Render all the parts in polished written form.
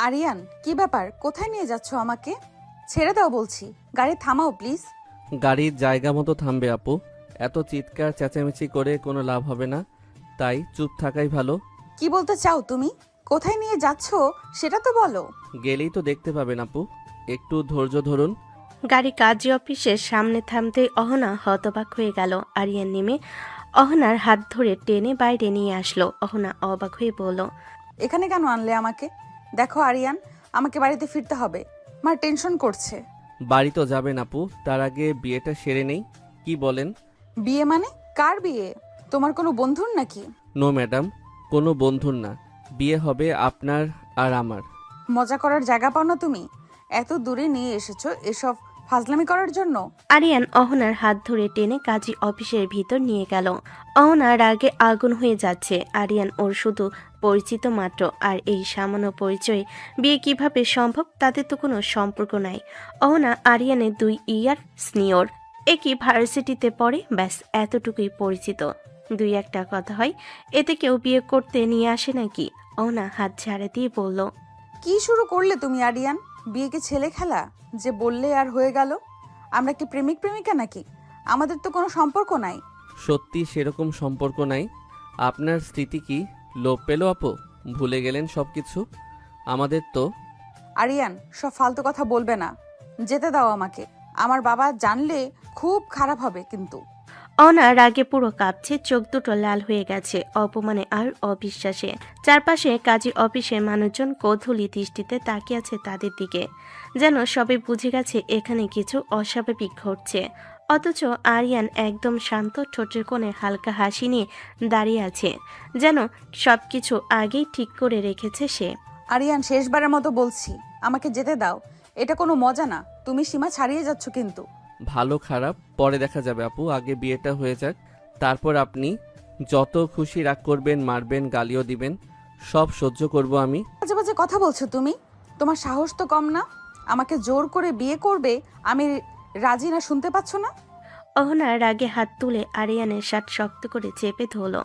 আরিয়ান, কি ব্যাপার? কোথায় নিয়ে যাচ্ছ আমাকে? ছেড়ে দাও বলছি। গাড়ি থামাও প্লিজ। গাড়ির জায়গা মতো থামবে আপু। এত চিৎকার চেঁচামেচি করে কোনো লাভ হবে না, তাই চুপ থাকাই ভালো। কি বলতে চাও তুমি? কোথায় নিয়ে যাচ্ছ সেটা তো বলো। গেলেই তো দেখতে পাবেন আপু, একটু ধৈর্য ধরুন। গাড়ি কাজী অফিসের সামনে থামতেই অহনা হতবাক হয়ে গেল। আরিয়ান নেমে অহনার হাত ধরে টেনে বাইরে নিয়ে আসলো। অহনা অবাক হয়ে বলল, এখানে কেন আনলে আমাকে? দেখো আরিয়ান, আমাকে বাড়িতে ফিরতে হবে। মা টেনশন করছে। বাড়ি তো যাবেন আপু, তার আগে বিয়েটা সেরে নেই। কি বলেন? বিয়ে মানে? কার বিয়ে? তোমার কোনো বন্ধুর নাকি? নো ম্যাডাম, কোনো বন্ধুর না, বিয়ে হবে আপনার আর আমার। মজা করার জায়গা পাও না তুমি? এত দূরে নিয়ে এসেছো এসব ফাজলামি করার জন্য? আরিয়ান অহনার হাত ধরে টেনে কাজী অফিসের ভিতর নিয়ে গেল। অহনা রাগে আগুন হয়ে যাচ্ছে। আরিয়ান ওর শুধু পরিচিত মাত্র, আর এই সামান্য পরিচয়ে বিয়ে কিভাবে সম্ভব? তাদের তো কোনো সম্পর্ক নাই। অহনা আরিয়ানের 2 ইয়ার সিনিয়র, একই ভার্সিটিতে পড়ে, ব্যাস এতটুকুই পরিচিত। 2-1টা কথা হয়, এতে কেউ বিয়ে করতে নিয়ে আসে নাকি? অহনা হাত ঝাড়ে দিয়ে বলল, কি শুরু করলে তুমি আরিয়ান? বিয়ে কি ছেলে খেলা যে বললে আর হয়ে গেল? আমরা কি প্রেমিক প্রেমিকা নাকি? আমাদের তো কোনো সম্পর্ক নাই। সত্যি সেরকম সম্পর্ক নাই। আপনার স্মৃতি কি লোপ পেল আপু? ভুলে গেলেন সব কিছু? আমাদের তো। আরিয়ান, সব ফালতু কথা বলবে না। যেতে দাও আমাকে। আমার বাবা জানলে খুব খারাপ হবে কিন্তু। অনা রাগে পুরো কাঁপছে, চোখ দুটো লাল হয়ে গেছে অপমানে আর অবিশ্বাসে। চারপাশে কাজী অফিসের মানুষজন কৌতূহলী দৃষ্টিতে তাকিয়ে আছে তাদের দিকে, যেন সবাই বুঝে গেছে এখানে কিছু অস্বাভাবিক ঘটছে। অথচ আরিয়ান একদম শান্ত, ঠোঁটের কোণে হালকা হাসি নিয়ে দাঁড়িয়ে আছে, যেন সবকিছু আগেই ঠিক করে রেখেছে সে। আরিয়ান, শেষবারের মতো বলছি, আমাকে যেতে দাও। এটা কোনো মজা না। তুমি সীমা ছাড়িয়ে যাচ্ছ কিন্তু। ভালো খারাপ পরে দেখা যাবে আপু, আগে বিয়েটা হয়ে যাক, তারপর আপনি যত খুশি রাগ করবেন, মারবেন, গালিও দিবেন, সব সহ্য করব আমি। বাজে বাজে কথা বলছো তুমি। তোমার সাহস তো কম না। আমাকে জোর করে বিয়ে করবে আমি রাজি না, শুনতে পাচ্ছ না? অহনা রাগে হাত তুলে আরিয়ানের শার্ট শক্ত করে চেপে ধরল।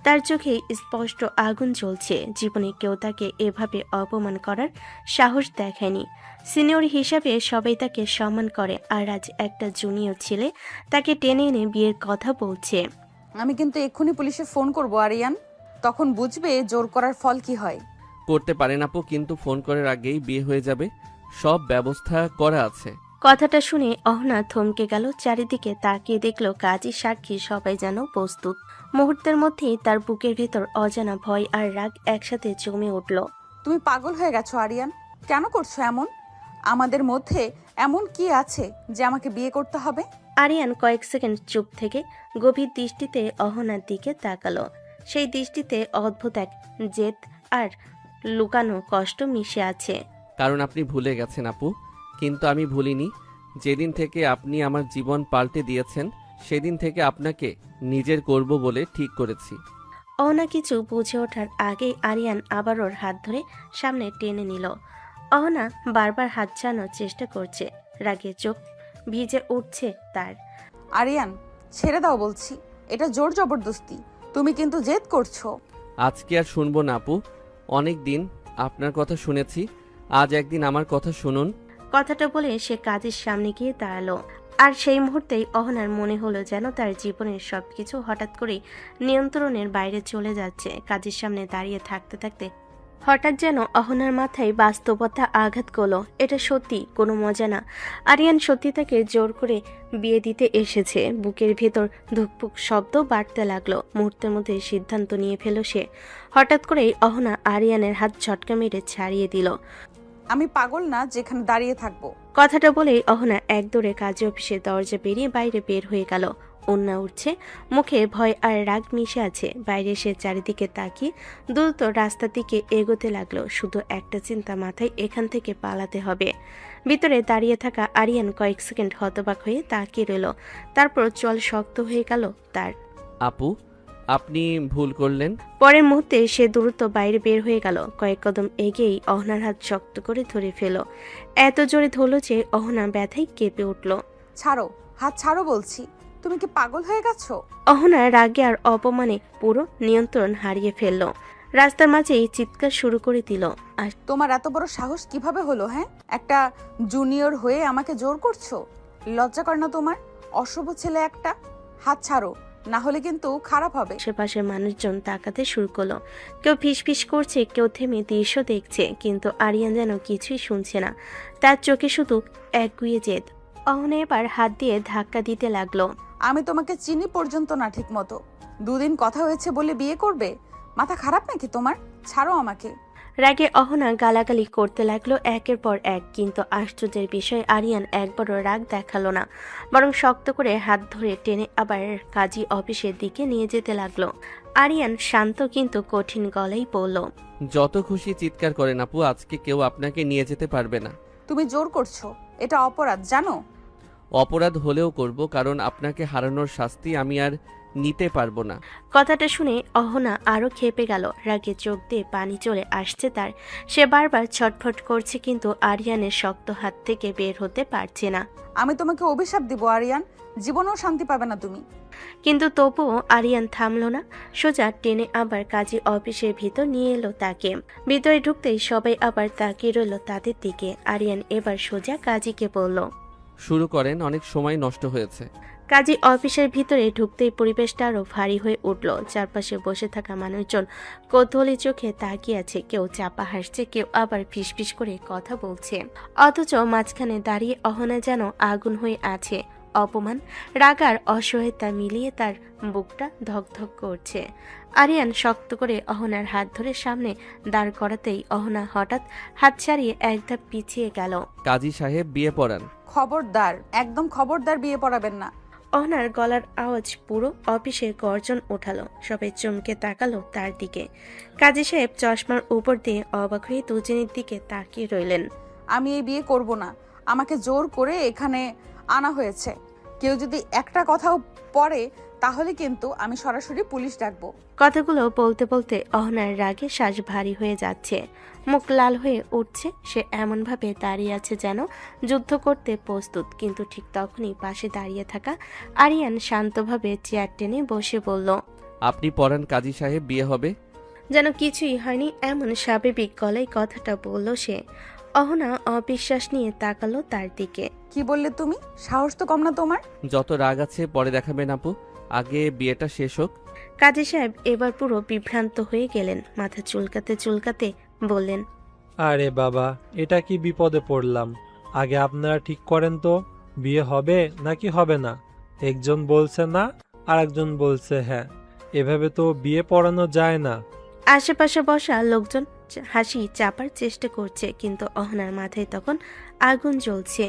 তার চোখে স্পষ্ট আগুন জ্বলছে। জীবনে কেউ তাকে এভাবে অপমান করার সাহস দেখায়নি। সিনিয়র হিসাবে সবাই তাকে সম্মান করে, আর আজ একটা জুনিয়র ছেলে তাকে টেনে এনে বিয়ের কথা বলছে। আমি কিন্তু এক্ষুনি পুলিশে ফোন করব আরিয়ান। তখন বুঝবে জোর করার ফল কি হয়। করতে পারেন আপু, কিন্তু ফোন করার আগেই বিয়ে হয়ে যাবে, সব ব্যবস্থা করা আছে। কথাটা শুনে অহনা থমকে গেল। চারিদিকে তাকিয়ে দেখল কাজী, সাক্ষী সবাই যেন প্রস্তুত। মুহূর্তের মধ্যেই তার বুকের ভেতর অজানা ভয় আর রাগ একসাথে জমে উঠল। তুমি পাগল হয়ে গেছো আরিয়ান। কেন করছো এমন? আমাদের মধ্যে এমন কি আছে যে আমাকে বিয়ে করতে হবে? আরিয়ান কয়েক সেকেন্ড চুপ থেকে গভীর দৃষ্টিতে অহনার দিকে তাকালো। সেই দৃষ্টিতে অদ্ভুত এক জেদ আর লুকানো কষ্ট মিশে আছে। কারণ আপনি ভুলে গেছেন আপু, কিন্তু আমি ভুলিনি। যেদিন থেকে আপনি আমার জীবন পাল্টে দিয়েছেন, সেদিন থেকে আপনাকে নিজের করব বলে ঠিক করেছি। অহনা কিছু বুঝে ওঠার আগেই আরিয়ান আবার ওর হাত ধরে সামনে টেনে নিল। অহনা বারবার হাত ছাড়ানোর চেষ্টা করছে, রাগে চোখ ভিজে উঠছে তার। আরিয়ান, ছেড়ে দাও বলছি। এটা জোর জবরদস্তি। তুমি কিন্তু জেদ করছো। আজকে আর শুনবো না আপু, অনেক দিন আপনার কথা শুনেছি, আজ একদিন আমার কথা শুনুন। কথাটা বলে সে কাজের সামনে গিয়ে দাঁড়ালো। আর সেই মুহূর্তেই অহনার মনে হলো যেন তার জীবনের সবকিছু হঠাৎ করে নিয়ন্ত্রণের বাইরে চলে যাচ্ছে। কাজের সামনে দাঁড়িয়ে থাকতে থাকতে হঠাৎ যেন অহনার মাথায় বাস্তবতা আঘাত করলো। এটা সত্যি কোনো মজা না। আরিয়ান সত্যি তাকে জোর করে বিয়ে দিতে এসেছে। বুকের ভেতর ধুকপুক শব্দ বাড়তে লাগলো। মুহূর্তের মধ্যে সিদ্ধান্ত নিয়ে ফেল সে। হঠাৎ করেই অহনা আরিয়ানের হাত ঝটকা মেরে ছাড়িয়ে দিল। আমি পাগল না যেখানে দাঁড়িয়ে থাকবো। কথাটা বলেই অহনা একদৌড়ে কাজী অফিসের দরজা পেরিয়ে বাইরে বের হয়ে গেল। ওন্না উঠছে, মুখে ভয় আর রাগ মিশে আছে। বাইরে সে চারিদিকে তাকিয়ে দ্রুত রাস্তার দিকে এগোতে লাগলো। শুধু একটা চিন্তা মাথায়, এখান থেকে পালাতে হবে। ভিতরে দাঁড়িয়ে থাকা আরিয়ান কয়েক সেকেন্ড হতবাক হয়ে তাকিয়ে রইল। তারপর চল শক্ত হয়ে গেল তার। আপু, আপনি ভুল করলেন। পরের মুহূর্তে সে দ্রুত বাইরে বের হয়ে গেল। কয়েক কদম এগিয়েই অহনার হাত শক্ত করে ধরে ফেল। এত জোরে ধরল যে অহনা ব্যথায় কেঁপে উঠল। ছাড়ো, হাত ছাড়ো বলছি। তুমি কি পাগল হয়ে গেছো? অহনা রাগে আর অপমানে পুরো নিয়ন্ত্রণ হারিয়ে ফেলল। রাস্তার মাঝেই চিৎকার শুরু করে দিল। আর তোমার এত বড় সাহস কিভাবে হলো? হ্যাঁ, একটা জুনিয়র হয়ে আমাকে জোর করছো? লজ্জা করে না তোমার? অশুভ ছেলে একটা। হাত ছাড়ো, না হলে কিন্তু খারাপ হবে। আশেপাশে মানুষজন তাকাতে শুরু করলো। কেউ ফিসফিস করছে, কেউ থেমে দৃশ্য দেখছে, কিন্তু আরিয়ান যেন কিছুই শুনছে না। তার চোখে শুধু একগুঁয়ে জেদ। অহনা এবার হাত দিয়ে ধাক্কা দিতে লাগলো। আমি তোমাকে চিনি পর্যন্ত না ঠিক মতো। দুদিন কথা হয়েছে বলে বিয়ে করবে? মাথা খারাপ নাকি তোমার? ছাড়ো আমাকে। রাগে অহনা গালাগালি করতে লাগলো একের পর এক, কিন্তু আশ্চর্যের বিষয় আরিয়ান একবারও রাগ দেখালো না, বরং শক্ত করে হাত ধরে টেনে আবার কাজী অফিসের দিকে নিয়ে যেতে লাগলো। আরিয়ান শান্ত কিন্তু কঠিন গলায় বলল, যত খুশি চিৎকার করেন আপু, আজকে কেউ আপনাকে নিয়ে যেতে পারবে না। তুমি জোর করছো, এটা অপরাধ জানো? অপরাধ হলেও করব, কারণ আপনাকে হারানোর শাস্তি আমি আর নিতে পারবো না। কথাটা শুনে অহনা আরো ক্ষেপে গেল। রাগে চোখ দিয়ে পানি চলে আসছে তার। সে বারবার ছটফট করছে, কিন্তু আরিয়ানের শক্ত হাত থেকে বের হতে পারছে না। আমি তোমাকে অভিশাপ দিব আরিয়ান, জীবনেও শান্তি পাবে না তুমি। কিন্তু তবুও আরিয়ান থামলো না। সোজা টেনে আবার কাজী অফিসের ভিতর নিয়ে এলো তাকে। ভিতরে ঢুকতেই সবাই আবার তাকিয়ে রইল তাদের দিকে। আরিয়ান এবার সোজা কাজীকে বলল, শুরু করেন, অনেক সময় নষ্ট হয়েছে। কাজী অফিসের ভিতরে ঢুকতেই পরিবেশটা আরো ভারী হয়ে উঠল। চারপাশে বসে থাকা মানুষজন কৌতূহলী চোখে তাকিয়ে আছে, কেউ চাপা হাসছে, কেউ আবার ফিসফিস করে কথা বলছে। অথচ মাঝখানে দাঁড়িয়ে অহনা যেন আগুন হয়ে আছে। অপমান, রাগ আর অসহায়তা মিলিয়ে তার বুকটা ধকধক করছে। আরিয়ান শক্ত করে অহনার হাত ধরে সামনে দাঁড় করাতেই অহনা হঠাৎ হাত ছাড়িয়ে এক ধাপ পিছিয়ে গেল। কাজী সাহেব, বিয়ে পড়ান। খবরদার, একদম খবরদার, বিয়ে পড়াবেন না। অহনার গলার আওয়াজ পুরো অফিসে গর্জন ওঠালো। সবাই চমকে তাকালো তার দিকে। কাজী সাহেব চশমার উপর দিয়ে অবাক হয়ে দুজনের দিকে তাকিয়ে রইলেন। আমি এই বিয়ে করব না। আমাকে জোর করে এখানে আনা হয়েছে। কেউ যদি একটা কথাও পড়ে তাহলে কিন্তু আমি সরাসরি পুলিশ ডাকবো। কথাগুলো বলতে বলতে অহনার রাগে শ্বাস ভারী হয়ে যাচ্ছে, মুখ লাল হয়ে উঠছে। সে এমনভাবে দাঁড়িয়ে আছে যেন যুদ্ধ করতে প্রস্তুত। কিন্তু ঠিক তখনই পাশে দাঁড়িয়ে থাকা আরিয়ান শান্তভাবে চেয়ার টেনে বসে বলল, আপনি পড়ান কাজী সাহেব, বিয়ে হবে। যেন কিছুই হয়নি এমন স্বাভাবিক গলায় কথাটা বলল সে। অহনা অবিশ্বাস নিয়ে তাকালো তার দিকে। কি বললে তুমি? সাহস তো কম না তোমার। যত রাগ আছে পরে দেখাবেন আপু, আগে বিয়েটা শেষ হোক। কাজী সাহেব এবার পুরো বিভ্রান্ত হয়ে গেলেন। মাথা চুলকাতে চুলকাতে বললেন, আরে বাবা, এটা কি বিপদে পড়লাম। আগে আপনারা ঠিক করেন তো, বিয়ে হবে নাকি হবে না। একজন বলছে না, আর একজন বলছে হ্যাঁ। এভাবে তো বিয়ে পড়ানো যায় না। আশেপাশে বসা লোকজন হাসি চাপার চেষ্টা করছে, কিন্তু অহনার মাথায় তখন আগুন জ্বলছে।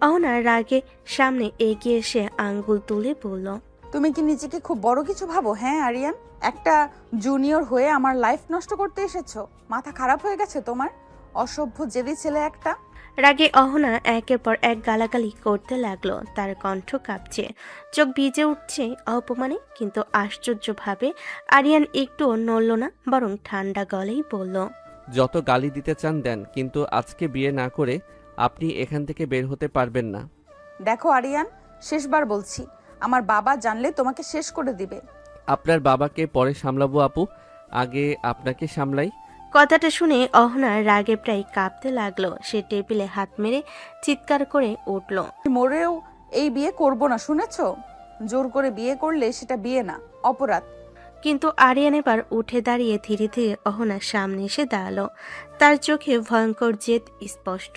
অহনার রাগে সামনে এগিয়ে এসে আঙ্গুল তুলে বলল, তুমি কি নিজেকে খুব বড় কিছু ভাবো? হ্যাঁ আরিয়ান, একটা জুনিয়র হয়ে আমার লাইফ নষ্ট করতে এসেছো? মাথা খারাপ হয়ে গেছে তোমার? অসভ্য জেদি ছেলে একটা। রাগে অহনা একের পর এক গালাগালি করতে লাগলো। তার কণ্ঠ কাঁপছে, চোখ ভিজে উঠছে অপমানে। কিন্তু আশ্চর্যভাবে আরিয়ান একটুও নড়ল না, বরং ঠান্ডা গলেই বলল, যত গালি দিতে চান দেন, কিন্তু আজকে বিয়ে না করে আপনি এখান থেকে বের হতে পারবেন না। দেখো আরিয়ান, শেষবার বলছি, আমার বাবা জানলে তোমাকে শেষ করে দিবে। আপনার বাবাকে পরে সামলাবো আপু, আগে আপনাকে সামলাই। কথাটা শুনে অহনার রাগে প্রায় কাঁপতে লাগলো। সে টেবিলে হাত মেরে চিৎকার করে উঠল, মরেও এই বিয়ে করব না, শুনেছো? জোর করে বিয়ে করলে সেটা বিয়ে না, অপরাধ। কিন্তু আরিয়ান এবার উঠে দাঁড়িয়ে ধীরে ধীরে অহনার সামনে এসে দাঁড়ালো। তার চোখে ভয়ঙ্কর জেদ স্পষ্ট।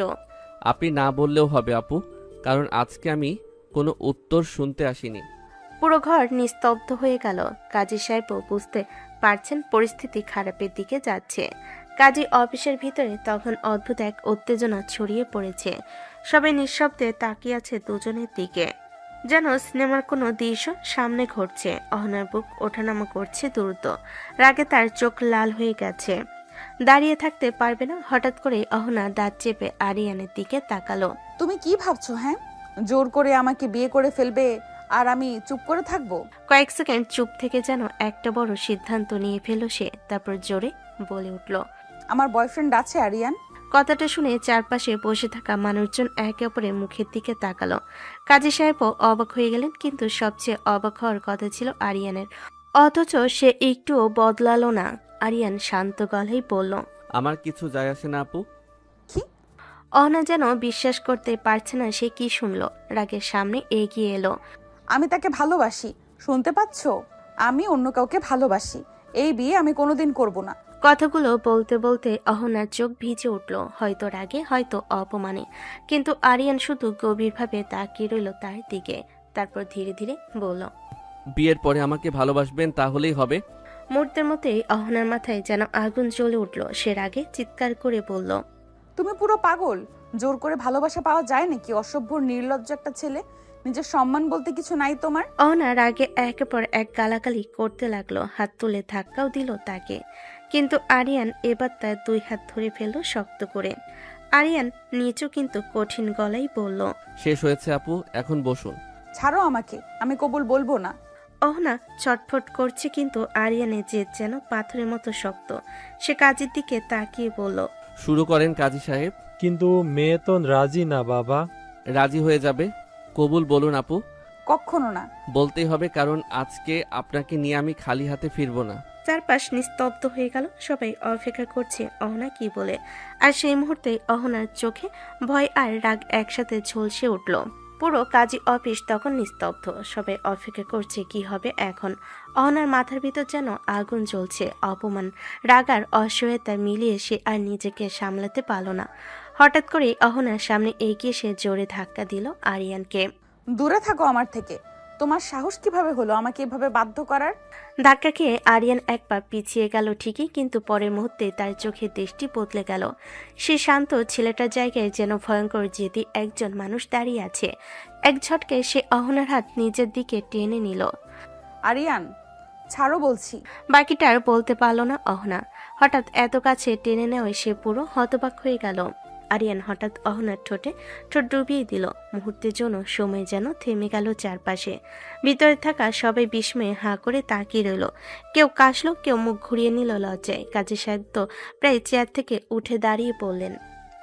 আপনি না বললেও হবে আপু, কারণ আজকে আমি কোনো উত্তর শুনতে আসিনি। পুরো ঘর নিস্তব্ধ হয়ে গেল। কাজী সাহেবও বুঝতে পারছেন পরিস্থিতি খারাপের দিকে যাচ্ছে। কাজী অফিসের ভিতরে তখন অদ্ভুত এক উত্তেজনা ছড়িয়ে পড়েছে। সবাই নিঃশব্দে তাকিয়ে আছে দুজনের দিকে, যেন সিনেমার কোনো দৃশ্য সামনে ঘটছে। অহনার বুক ওঠানামা করছে দ্রুত। রাগে তার চোখ লাল হয়ে গেছে, দাঁড়িয়ে থাকতে পারবে না। হঠাৎ করে অহনা দাঁত চেপে আরিয়ানের দিকে তাকালো। তুমি কি ভাবছো? হ্যাঁ, জোর করে আমাকে বিয়ে করে ফেলবে আর আমি চুপ করে থাকবো? কয়েক সেকেন্ড চুপ থেকে যেন একটা বড় সিদ্ধান্ত নিয়ে ফেলল সে। তারপর জোরে বলে উঠল, আমার বয়ফ্রেন্ড আছে আরিয়ান। কথাটা শুনে চারপাশে বসে থাকা মানুষজন একে অপরের মুখের দিকে তাকালো। কাজী সাহেবও অবাক হয়ে গেলেন, কিন্তু সবচেয়ে অবাক হওয়ার কথা ছিল আরিয়ানের। অথচ সে একটুও বদলালো না। আরিয়ান শান্ত গলায় বলল। আমার কিছু যায় আসে না আপু। কি? অহনা যেন বিশ্বাস করতে পারছে না সে কি শুনলো। রাগের সামনে এগিয়ে এলো। আমি তাকে ভালোবাসি, শুনতে পাচ্ছ? আমি অন্য কাউকে ভালোবাসি। এই বিয়ে আমি কোনোদিন করব না। কথাগুলো বলতে বলতে অহনার চোখ ভিজে উঠল, হয়তো রাগে হয়তো অপমানে। কিন্তু আরিয়ান শুধু গভীরভাবে তাকিয়ে রইল তার দিকে। তারপর ধীরে ধীরে বলল। বিয়ের পরে আমাকে ভালোবাসবেন তাহলেই হবে। মুহূর্তের মধ্যেই অহনার মাথায় যেন আগুন জ্বলে উঠল। সে রাগে চিৎকার করে বলল। তুমি পুরো পাগল। জোর করে ভালোবাসা পাওয়া যায় নাকি? অসভ্য নির্লজ্জ একটা ছেলে। নিজের সম্মান বলতে কিছু নাই তোমার? অহনা রাগে একের পর এক গালাগালি করতে লাগলো, হাত তুলে ধাক্কাও দিল তাকে। কিন্তু আরিয়ান এবার তার দুই হাত ধরে ফেলল শক্ত করে। আরিয়ান নিচু কিন্তু কঠিন গলায় বলল। শেষ হয়েছে আপু, এখন বসুন। ছাড়ো আমাকে, আমি কবুল বলবো না। অহনা ছটফট করছে কিন্তু আরিয়ানের জেদ যেন পাথরের মতো শক্ত। সে কাজের দিকে তাকিয়ে বলল। শুরু করেন কাজী সাহেব। কিন্তু মেয়ে তো রাজি না বাবা। রাজি হয়ে যাবে। কবুল বলুন আপু। কখনো না। বলতেই হবে, কারণ আজকে আপনাকে নিয়ে আমি খালি হাতে ফিরবো না। চারপাশ নিস্তব্ধ হয়ে গেল। সবাই অপেক্ষা করছে অহনা কি বলে। আর সেই মুহূর্তে অহনার চোখে ভয় আর রাগ একসাথে ঝলসে উঠল। পুরো কাজী অফিস তখন নিস্তব্ধ। সবাই অপেক্ষা করছে কি হবে এখন। অহনার মাথার ভিতর যেন আগুন জ্বলছে। অপমান, রাগ আর অসহায়তা মিলিয়ে সে আর নিজেকে সামলাতে পারল না। হঠাৎ করে অহনার সামনে এগিয়ে সে জোরে ধাক্কা দিল আরিয়ানকে। দূরে থাকো আমার থেকে। তোমার সাহস কিভাবে হলো আমাকে এভাবে বাধ্য করার? ধাক্কা খেয়ে আরিয়ান এক পা পিছিয়ে গেল ঠিকই, কিন্তু পরের মুহূর্তে তার চোখের দৃষ্টি বদলে গেল। সে শান্ত ছেলেটার জায়গায় যেন ভয়ঙ্কর জেদি একজন মানুষ দাঁড়িয়ে আছে। এক ঝটকে সে অহনার হাত নিজের দিকে টেনে নিল। আরিয়ান, ছাড়ো বলছি। বাকিটা আর বলতে পারল না অহনা। হঠাৎ এত কাছে টেনে নেওয়ায় সে পুরো হতবাক হয়ে গেল। আরিয়ান হঠাৎ অহনার ঠোঁটে ঠোঁট ডুবিয়ে দিল। মুহূর্তের জন্য সময় যেন থেমে গেল চারপাশে। ভিতরে থাকা সবাই বিস্ময়ে হাঁ করে তাকিয়ে রইল। কেউ কাশলো, কেউ মুখ ঘুরিয়ে নিল লজ্জায়। কাজী সাহেব তো প্রায় চেয়ার থেকে উঠে দাঁড়িয়ে পড়লেন।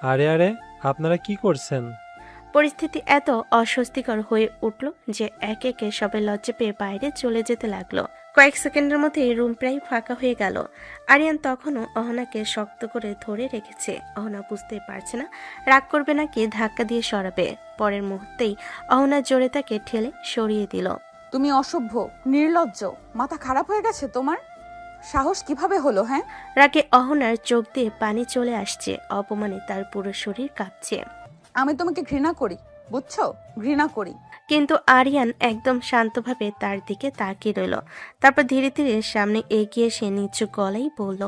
আরে আরে, আপনারা কি করছেন? পরিস্থিতি এত অস্বস্তিকর হয়ে উঠল যে একে একে সবাই লজ্জা পেয়ে বাইরে চলে যেতে লাগলো। কয়েক সেকেন্ডের মধ্যে রুম প্রায় ফাঁকা হয়ে গেল। আরিয়ান তখনও অহনাকে শক্ত করে ধরে রেখেছে। অহনা বুঝতে পারছে না রাগ করবে নাকি ধাক্কা দিয়ে সরাবে। পরের মুহূর্তেই অহনা জোরে তাকে ঠেলে সরিয়ে দিল। তুমি অসভ্য, নির্লজ্জ। মাথা খারাপ হয়ে গেছে তোমার? সাহস কিভাবে হলো? হ্যাঁ, রাগে অহনার চোখ দিয়ে পানি চলে আসছে। অপমানে তার পুরো শরীর কাঁপছে। আমি তোমাকে ঘৃণা করি, বুঝছো? ঘৃণা করি। কিন্তু আরিয়ান একদম শান্তভাবে তার দিকে তাকিয়ে রইল। তারপর ধীরে ধীরে সামনে এগিয়ে এসে নিচু গলায় বলল।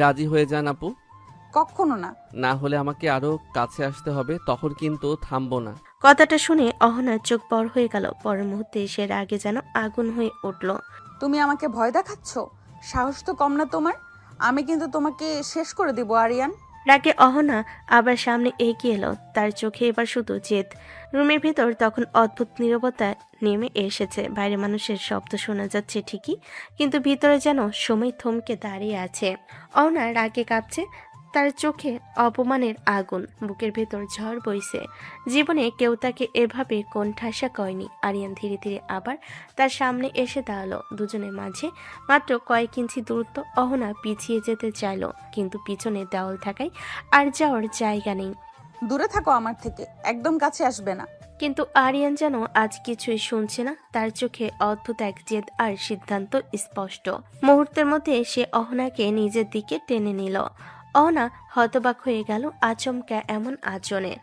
রাজি হয়ে যান আপু। কখনো না। না হলে আমাকে আরো কাছে আসতে হবে, তখন কিন্তু থামবো না। কথাটা শুনে অহনার চোখ বড় হয়ে গেল। পরের মুহূর্তে সে রাগে যেন আগুন হয়ে উঠল। তুমি আমাকে ভয় দেখাচ্ছ? সাহস তো কম না তোমার। আমি কিন্তু তোমাকে শেষ করে দিব আরিয়ান। রাগে অহনা আবার সামনে এগিয়ে এলো। তার চোখে এবার শুধু জেদ। রুমের ভিতর তখন অদ্ভুত নীরবতা নেমে এসেছে। বাইরে মানুষের শব্দ শোনা যাচ্ছে ঠিকই, কিন্তু ভিতরে যেন সময় থমকে দাঁড়িয়ে আছে। অহনা রাগে কাঁপছে। তার চোখে অপমানের আগুন, বুকের ভেতর ঝড় বইছে। জীবনে কেউ তাকে এভাবে কোণঠাসা করেনি। আরিয়ান ধীরে ধীরে আবার তার সামনে এসে দাঁড়ালো। দুজনের মাঝে মাত্র কয়েক ইঞ্চি দূরত্ব। অহনা পিছিয়ে যেতে চাইল, কিন্তু পিছনে দেওয়াল থাকায় আর যাওয়ার জায়গা নেই। দূরে থাকো আমার থেকে, একদম কাছে আসবে না। কিন্তু আরিয়ান যেন আজ কিছুই শুনছে না। তার চোখে অদ্ভুত এক জেদ আর সিদ্ধান্ত স্পষ্ট। মুহূর্তের মধ্যে সে অহনাকে নিজের দিকে টেনে নিল। অহনা হতবাক হয়ে গেল আচমকা এমন আচরণে।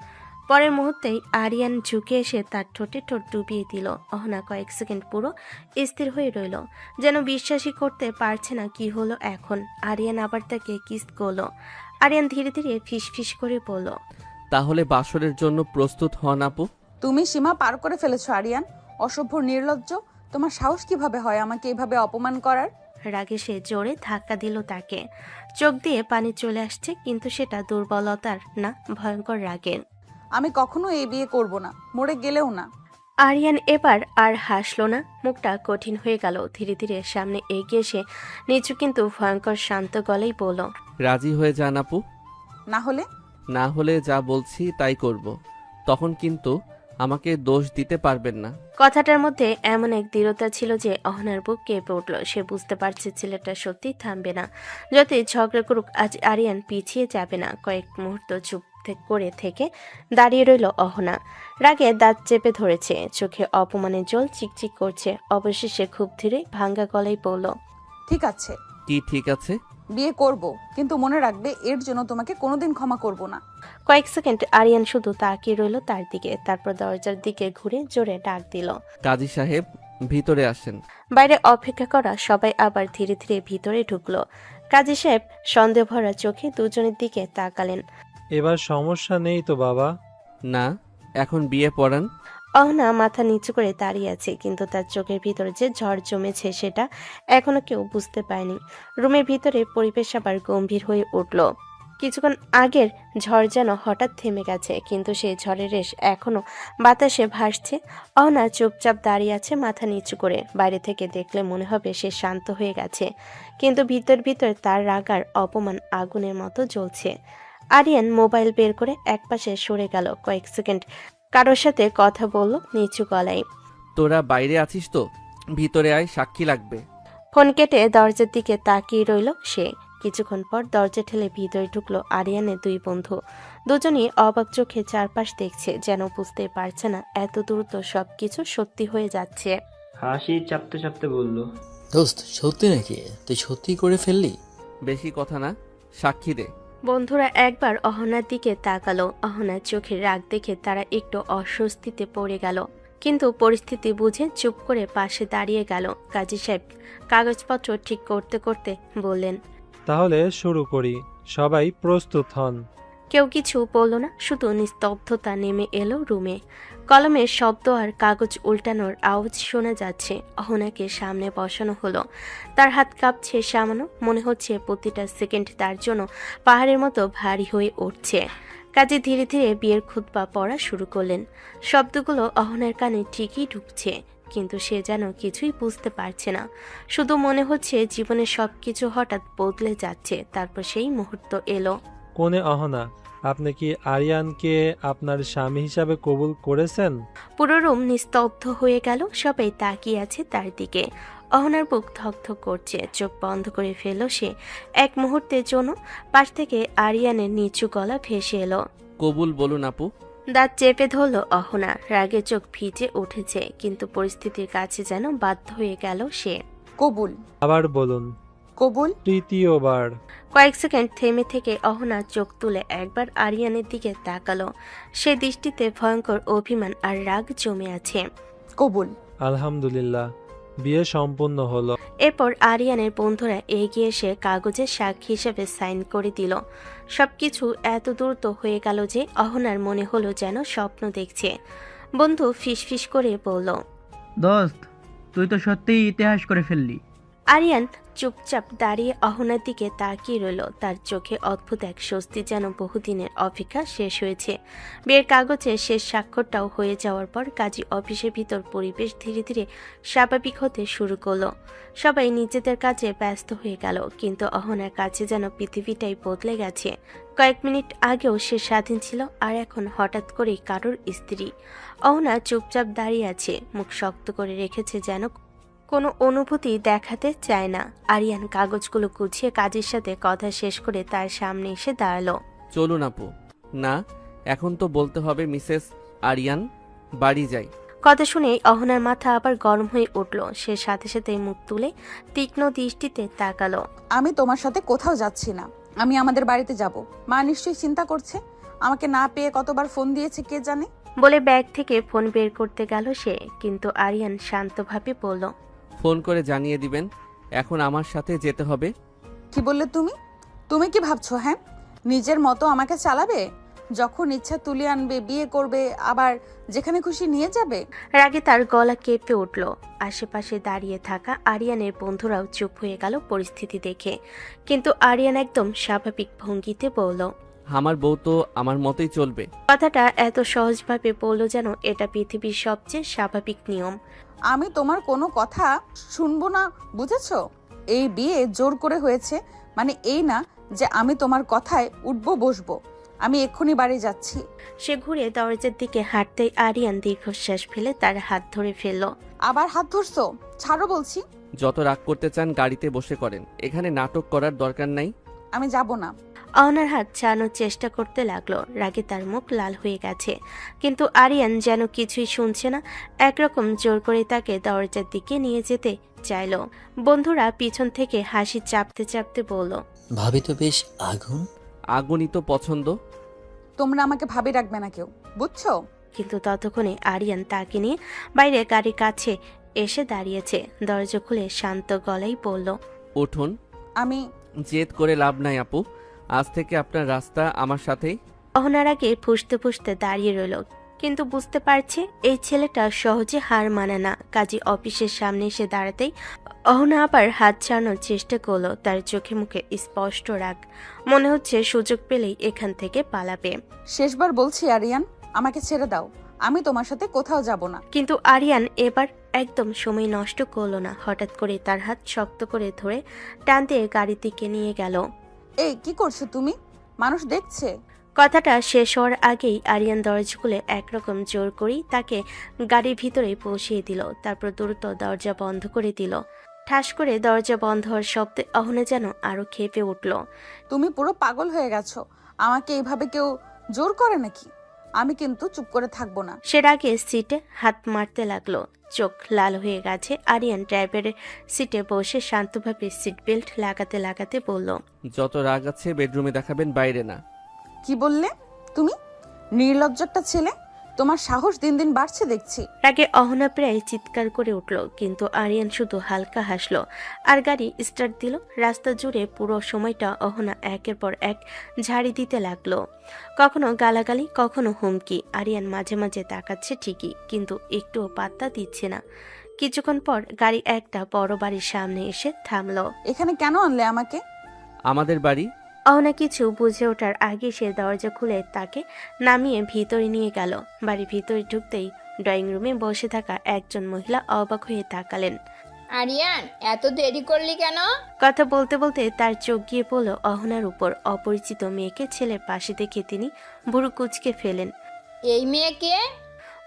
পরের মুহূর্তেই আরিয়ান ঝুঁকে এসে তার ঠোঁটে ঠোঁট ডুবিয়ে দিল। অহনা কয়েক সেকেন্ড পুরো স্থির হয়ে রইল, যেন বিশ্বাসই করতে পারছে না কি হলো এখন। আরিয়ান আবার তাকে কিস করলো। আরিয়ান ধীরে ধীরে ফিস ফিস করে বলল। তাহলে বাসরের জন্য প্রস্তুত হন আপু। তুমি সীমা পার করে ফেলেছো আরিয়ান। অসভ্য, নির্লজ্জ। তোমার সাহস কিভাবে হয় আমাকে এভাবে অপমান করার? রাগে সে জোরে ধাক্কা দিল তাকে। চোখ দিয়ে পানি চলে আসছে, কিন্তু সেটা দুর্বলতার না, ভয়ঙ্কর রাগের। আমি কখনো এই বিয়ে করব না, মরে গেলেও না। আরিয়ান এবার আর হাসলো না, মুখটা কঠিন হয়ে গেল। ধীরে ধীরে সামনে এগিয়ে এসে নিচু কিন্তু ভয়ঙ্কর শান্ত গলেই বলল। রাজি হয়ে যান আপু। না হলে? না হলে যা বলছি তাই করব। তখন কিন্তু আমাকে দোষ দিতে পারবেন না। কথাটার মধ্যে এমন এক দৃঢ়তা ছিল যে অহনার বুক কেঁপে উঠল। সে বুঝতে পারছে ছেলেটা সত্যি থামবে না। যতই ঝগড়া করুক আজ আরিয়ান পিছিয়ে যাবে না। কয়েক মুহূর্ত চুপ করে থেকে দাঁড়িয়ে রইল অহনা। রাগে দাঁত চেপে ধরেছে, চোখে অপমানের জল চিকচিক করছে। অবশেষে খুব ধীরে ভাঙ্গা গলায় বলল, ঠিক আছে, কি ঠিক আছে? বিয়ে করব, কিন্তু মনে রাখবে এর জন্য তোমাকে কোনোদিন ক্ষমা করব না। কয়েক সেকেন্ড আরিয়ান শুধু তাকিয়ে রইল তার দিকে, তারপর দরজার দিকে ঘুরে জোরে ডাক দিল। কাজী সাহেব, ভিতরে আসেন। বাইরে অপেক্ষা করা সবাই আবার ধীরে ধীরে ভিতরে ঢুকলো। কাজী সাহেব সন্দেহ ভরা চোখে দুজনের দিকে তাকালেন। এবার সমস্যা নেই তো বাবা? না, এখন বিয়ে পড়ান। অহনা মাথা নিচু করে দাঁড়িয়ে আছে, কিন্তু তার চোখের ভিতরে যে ঝড় জমেছে সেটা এখনো কেউ বুঝতে পারেনি। রুমের ভিতরে পরিবেশ আবার গম্ভীর হয়ে উঠল। কিছুক্ষণ আগের ঝড় যেন হঠাৎ থেমে গেছে, কিন্তু সেই ঝড়ের রেশ এখনো বাতাসে ভাসছে। অহনা চুপচাপ দাঁড়িয়ে আছে মাথা নিচু করে। বাইরে থেকে দেখলে মনে হবে সে শান্ত হয়ে গেছে, কিন্তু ভিতর ভিতর তার রাগ আর অপমান আগুনের মতো জ্বলছে। আরিয়ান মোবাইল বের করে একপাশে সরে গেল। কয়েক সেকেন্ড কারোর সাথে কথা বলল নিচু গলায়। তোরা বাইরে আছিস তো? ভিতরে আয়, সাক্ষী লাগবে। ফোন কেটে দরজার দিকে তাকিয়ে রইল সে। কিছুক্ষণ পর দরজা ঠেলে ভিতরে ঢুকলো আরিয়ানের দুই বন্ধু। দুজনই অবাক চোখে চারপাশ দেখছে, যেন বুঝতে পারছে না এত দ্রুত সবকিছু সত্যি হয়ে যাচ্ছে। হাসি চাপতে চাপতে বলল, দোস্ত, সত্যি নাকি? তুই সত্যি করে ফেললি? বেশি কথা না, সাক্ষী দে। বন্ধুরা একবার অহনার দিকে তাকালো। অহনার চোখের রাগ দেখে তারা একটু অস্বস্তিতে পড়ে গেল, কিন্তু পরিস্থিতি বুঝে চুপ করে পাশে দাঁড়িয়ে গেল। কাজী সাহেব কাগজপত্র ঠিক করতে করতে বললেন, তাহলে শুরু করি, সবাই প্রস্তুত হন। কেউ কিছু বলল না, শুধু নিস্তব্ধতা নেমে এলো রুমে। কলমের শব্দ আর কাগজ উল্টানোর আওয়াজ শোনা যাচ্ছে। অহনাকে সামনে বসানো হলো। তার হাত কাঁপছে সামান্য, মনে হচ্ছে প্রতিটা সেকেন্ড তার জন্য পাহাড়ের মতো ভারী হয়ে উঠছে। কাজে ধীরে ধীরে বিয়ের খুতবা পড়া শুরু করলেন। শব্দগুলো অহনার কানে ঠিকই ঢুকছে, কিন্তু সে যেন কিছুই বুঝতে পারছে না। শুধু মনে হচ্ছে জীবনের সবকিছু হঠাৎ বদলে যাচ্ছে। তারপর সেই মুহূর্ত এলো। কোনে অহনা, আপনি কি আরিয়ানকে আপনার স্বামী হিসাবে কবুল করেছেন? পুরো রুম নিস্তব্ধ হয়ে গেল। সবাই তাকিয়ে আছে তার দিকে। অহনার বুক ধকধক করছে, চোখ বন্ধ করে ফেলল সে। এক মুহূর্তের জন্য পাশ থেকে আরিয়ানের নিচু গলা ভেসে এলো, কবুল বলুন আপু। দাঁত চেপে ধরল অহনা। রাগে চোখ ভিজে উঠেছে, কিন্তু পরিস্থিতির কাছে যেন বাধ্য হয়ে গেল সে। কবুল। আবার বলুন। কবুল। তৃতীয়বার। কয়েক সেকেন্ড থেমে থেকে অহনা চোখ তুলে একবার আরিয়ানের দিকে তাকালো। সে দৃষ্টিতে ভয়ঙ্কর অভিমান আর রাগ জমে আছে। কবুল। আলহামদুলিল্লাহ, বিয়ে সম্পূর্ণ হলো। এরপর আরিয়ানের বন্ধুরা এগিয়ে এসে কাগজে সাক্ষী হিসেবে সাইন করে দিল। সবকিছু এত দ্রুত হয়ে গেল যে অহনার মনে হলো যেন স্বপ্ন দেখছে। বন্ধু ফিসফিস করে বলল, দোস্ত, তুই তো সত্যিই ইতিহাস করে ফেললি। আরিয়ান চুপচাপ দাঁড়িয়ে অহনার দিকে তাকিয়ে রইল। তার চোখে অদ্ভুত এক স্বস্তি, যেন বহুদিনের অপেক্ষা শেষ হয়েছে। বিয়ের কাগজে শেষ স্বাক্ষরটাও হয়ে যাওয়ার পর কাজী অফিসের ভিতর পরিবেশ ধীরে ধীরে স্বাভাবিক হতে শুরু করলো। সবাই নিজেদের কাজে ব্যস্ত হয়ে গেল, কিন্তু অহনার কাছে যেন পৃথিবীটাই বদলে গেছে। কয়েক মিনিট আগেও সে স্বাধীন ছিল, আর এখন হঠাৎ করেই কারোর স্ত্রী। অহনা চুপচাপ দাঁড়িয়ে আছে, মুখ শক্ত করে রেখেছে, যেন কোনো অনুভূতি দেখাতে চায় না। আরিয়ান কাগজগুলো গুছিয়ে কাজের সাথে কথা শেষ করে তার সামনে এসে দাঁড়ালো। চলুন আপু। না, এখন তো বলতে হবে মিসেস আরিয়ান। বাড়ি যাই। কথা শুনেই অহনার মাথা আবার গরম হয়ে উঠল। সে সাথে সাথে মুখ তুলে তীক্ষ্ণ দৃষ্টিতে তাকালো। আমি তোমার সাথে কোথাও যাচ্ছি না, আমি আমাদের বাড়িতে যাব। মা নিশ্চয়ই চিন্তা করছে, আমাকে না পেয়ে কতবার ফোন দিয়েছে কে জানে। বলে ব্যাগ থেকে ফোন বের করতে গেল সে, কিন্তু আরিয়ান শান্তভাবে বলল, ফোন করে জানিয়ে দিবেন এখন আমার সাথে যেতে হবে। কি বললে তুমি? তুমি কি ভাবছো হ্যাঁ নিজের মতো আমাকে চালাবে? যখন ইচ্ছা তুলে আনবে, বিয়ে করবে, আবার যেখানে খুশি নিয়ে যাবে। রাগে তার গলা কেঁপে উঠল। আশেপাশে দাঁড়িয়ে থাকা আরিয়ানের বন্ধুরাও চুপ হয়ে গেল পরিস্থিতি দেখে, কিন্তু আরিয়ান একদম স্বাভাবিক ভঙ্গিতে বলল, আমার বউ তো আমার মতোই চলবে। কথাটা এত সহজভাবে বলল যেন এটা পৃথিবীর সবচেয়ে স্বাভাবিক নিয়ম। আমি তোমার কোনো কথা শুনবো না, বুঝেছো? এই বিয়ে জোর করে হয়েছে, মানে এই না যে আমি তোমার কথায় উঠবো বসবো। আমি এক্ষুনি বাড়ি যাচ্ছি। সে ঘুরে দরজার দিকে হাঁটতেই আরিয়ান দীর্ঘশ্বাস ফেলে তার হাত ধরে ফেলল। আবার হাত ধরছো? ছাড়ো বলছি। যত রাগ করতে চান গাড়িতে বসে করেন, এখানে নাটক করার দরকার নাই। আমি যাব না। অহনার হাত ছাড়ানোর চেষ্টা করতে লাগলো। রাগে তার মুখ লাল হয়ে গেছে, কিন্তু আরিয়ান যেন কিছুই শুনছে না। একরকম জোর করে তাকে দরজার দিকে নিয়ে যেতে চাইলো। বন্ধুরা পিছন থেকে হাসি চাপতে চাপতে বলল, ভাবি তো বেশ আগুন। আগুনই তো পছন্দ। তোমরা আমাকে ভাবি রাখবে না কেউ, বুঝছো? কিন্তু ততক্ষণে আরিয়ান তাকে নিয়ে বাইরে গাড়ির কাছে এসে দাঁড়িয়েছে। দরজা খুলে শান্ত গলায় বলল, উঠুন। আমি জেদ করে লাভ নাই আপু, আজ থেকে আপনার রাস্তা আমার সাথেই। অহনার আগে ফুঁসতে ফুঁসতে দাঁড়িয়ে রইল, কিন্তু বুঝতে পারছে এই ছেলেটা সহজে হার মানে না। কাজী অফিসের সামনে এসে দাঁড়াতেই অহনা আবার হাত ছাড়ানোর চেষ্টা করলো। তার চোখে মুখে স্পষ্ট রাগ, মনে হচ্ছে সুযোগ পেলেই এখান থেকে পালাবে। শেষবার বলছি আরিয়ান, আমাকে ছেড়ে দাও। আমি তোমার সাথে কোথাও যাব না। কিন্তু আরিয়ান এবার একদম সময় নষ্ট করলো না। হঠাৎ করে তার হাত শক্ত করে ধরে টান দিয়ে গাড়ির দিকে নিয়ে গেল। এই কি করছো তুমি? মানুষ দেখছে। কথাটা শেষ হওয়ার আগেই আরিয়ান দরজা খুলে একরকম জোর করেই তাকে গাড়ির ভিতরে বসিয়ে দিল। তারপর দ্রুত দরজা বন্ধ করে দিল। ঠাস করে দরজা বন্ধ হওয়ার শব্দে অহনা যেন আরো ক্ষেপে উঠল। তুমি পুরো পাগল হয়ে গেছো। আমাকে এইভাবে কেউ জোর করে নাকি? আমি কিন্তু চুপ করে থাকবো না। সে আগে সিটে হাত মারতে লাগলো। চোখ লাল হয়ে গেছে। আরিয়ান ড্রাইভারের সিটে বসে শান্তভাবে সিট বেল্ট লাগাতে লাগাতে বলল, যত রাগ আছে বেডরুমে দেখাবেন, বাইরে না। কি বললে তুমি? নির্লজ্জ একটা ছেলে। তোমার সাহস দিন দিন বাড়ছে দেখছি। রাগে অহনা প্রায় চিৎকার করে উঠল, কিন্তু আরিয়ান শুধু হালকা হাসলো আর গাড়ি স্টার্ট দিল। রাস্তা জুড়ে পুরো সময়টা অহনা একের পর এক ঝাড়ি দিতে লাগলো। কখনো গালাগালি, কখনো হুমকি। আরিয়ান মাঝে মাঝে তাকাচ্ছে ঠিকই, কিন্তু একটুও পাত্তা দিচ্ছে না। কিছুক্ষণ পর গাড়ি একটা বড় বাড়ির সামনে এসে থামলো। এখানে কেন আনলে আমাকে? আমাদের বাড়ি। অহনা কিছু বুঝে ওঠার আগে সে দরজা খুলে তাকে নামিয়ে ভিতরে নিয়ে গেল। বাড়ির ভিতরে ঢুকতেই ড্রয়িং রুমে বসে থাকা একজন মহিলা অবাক হয়ে তাকালেন। আরিয়ান, এত দেরি করলি কেন? কথা বলতে বলতে তার চোখ গিয়ে পড়ল অহনার উপর। অপরিচিত মেয়েকে ছেলের পাশে দেখে তিনি ভুরু কুঁচকে ফেলেন। এই মেয়েকে?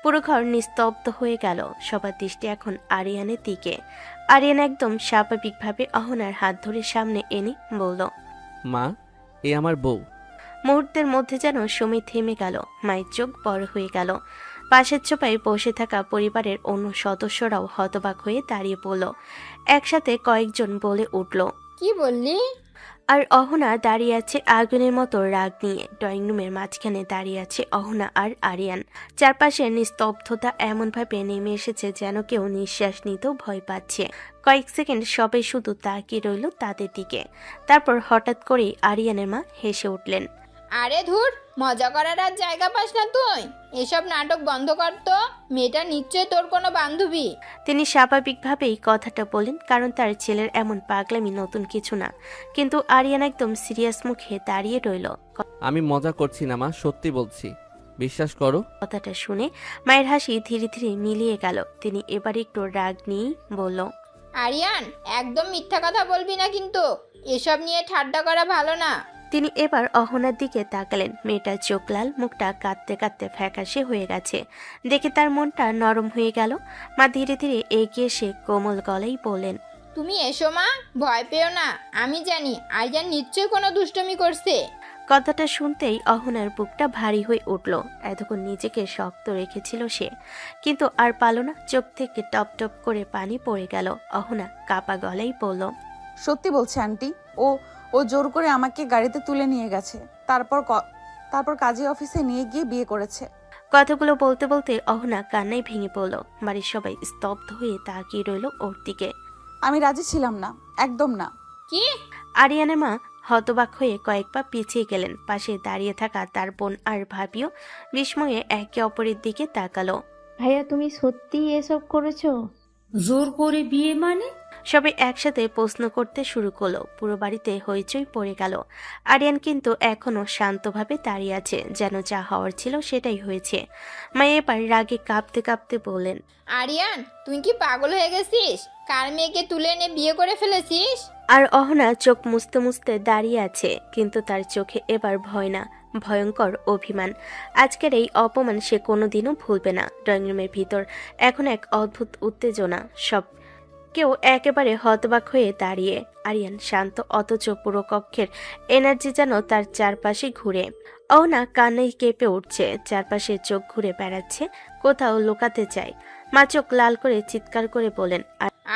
পুরো ঘর নিস্তব্ধ হয়ে গেল। সবার দৃষ্টি এখন আরিয়ানের দিকে। আরিয়ান একদম স্বাভাবিকভাবে অহনার হাত ধরে সামনে এনে বলল, মা, এ আমার বউ। মুহূর্তের মধ্যে যেন সময় থেমে গেল। মায়ের চোখ বড় হয়ে গেল। পাশের ছোপায় বসে থাকা পরিবারের অন্য সদস্যরাও হতবাক হয়ে দাঁড়িয়ে পড়ল। একসাথে কয়েকজন বলে উঠল, কি বললি? আর অহনা দাঁড়িয়ে আছে আগুনের মতো রাগ নিয়ে। ড্রয়িং রুমের মাঝখানে দাঁড়িয়ে আছে অহনা আর আরিয়ান। চারপাশের নিস্তব্ধতা এমনভাবে নেমে এসেছে যেন কেউ নিঃশ্বাস নিতেও ভয় পাচ্ছে। কয়েক সেকেন্ড সবাই শুধু তাকিয়ে রইল তাদের দিকে। তারপর হঠাৎ করেই আরিয়ানের মা হেসে উঠলেন। আরে ধুর, মজা করার আর জায়গা পাস না তুই? এসব নাটক বন্ধ কর তো। মেয়েটা নিশ্চয় তোর কোনো বান্ধবী। তিনি স্বাভাবিকভাবেই কথাটা বলেন, কারণ তার ছেলের এমন পাগলামি নতুন কিছু না। কিন্তু আরিয়ান একদম সিরিয়াস মুখে দাঁড়িয়ে রইল। আমি মজা করছি না মা, সত্যি বলছি, বিশ্বাস করো। কথাটা শুনে মায়ের হাসি ধীরে ধীরে মিলিয়ে গেল। তিনি এবার একটু রাগ নিয়েই বলল, আরিয়ান, একদম মিথ্যা কথা বলবি না কিন্তু। এসব নিয়ে ঠাট্টা করা ভালো না। তিনি এবার অহনার দিকে তাকালেন। মেয়েটার চোখ লাল, মুখটা কাঁদতে কাঁদতে ফ্যাকাশে হয়ে গেছে। দেখে তার মনটা নরম হয়ে গেল। মা ধীরে ধীরে এগিয়ে এসে কোমল গলায় বললেন, তুমি এসো মা, ভয় পেও না। আমি জানি আরিয়ান নিশ্চয় কোনো দুষ্টুমি করছে। কথাটা শুনতেই অহনার বুকটা ভারী হয়ে উঠল। এতক্ষণ নিজেকে শক্ত রেখেছিল সে, কিন্তু আর পারল না। চোখ থেকে টপ টপ করে পানি পড়ে গেল। অহনা কাপা গলায় বলল, সত্যি বলছে আন্টি। ও জোর করে আমাকে গাড়িতে তুলে নিয়ে গেছে। তারপর কাজী অফিসে নিয়ে গিয়ে বিয়ে করেছে। কথাগুলো বলতে বলতে অহনা কান্নায় ভেঙে পড়ল। বাড়ির সবাই স্তব্ধ হয়ে তাকিয়ে রইল ওর দিকে। আমি রাজি ছিলাম না, একদম না। কি? আরিয়ানের মা হতবাক হয়ে কয়েক পা পিছিয়ে গেলেন। পাশে দাঁড়িয়ে থাকা তার বোন আর ভাবিও বিস্ময়ে একে অপরের দিকে তাকালো। ভাইয়া, তুমি সত্যিই এসব করেছো? জোর করে বিয়ে মানে? সবাই একসাথে প্রশ্ন করতে শুরু করলো। পুরো বাড়িতে হইচই পড়ে গেল। আরিয়ান কিন্তু এখনো শান্তভাবে দাঁড়িয়ে আছে, যেন যা হওয়ার ছিল সেটাই হয়েছে। মা এবার রাগে কাঁপতে কাঁপতে বললেন, আরিয়ান, তুই কি পাগল হয়ে গেছিস? কার মেয়েকে তুলে এনে বিয়ে করে ফেলেছিস? আর অহনা চোখ মুছতে মুছতে দাঁড়িয়ে আছে, কিন্তু তার চোখে এবার ভয় না, ভয়ঙ্কর অভিমান। আজকের এই অপমান সে কোনোদিনও ভুলবে না। ড্রয়িং রুমের ভিতর এখন এক অদ্ভুত উত্তেজনা। সব কেউ একেবারে হতবাক হয়ে দাঁড়িয়ে। আরিয়ান শান্ত, অথচ পুরো কক্ষের এনার্জি যেন তার চারপাশে ঘুরে। অহনা কান্নায় কেঁপে উঠছে, চারপাশে চোখ ঘুরে বেড়াচ্ছে, কোথাও লুকাতে চায়। মা চোখ লাল করে চিৎকার করে বলেন,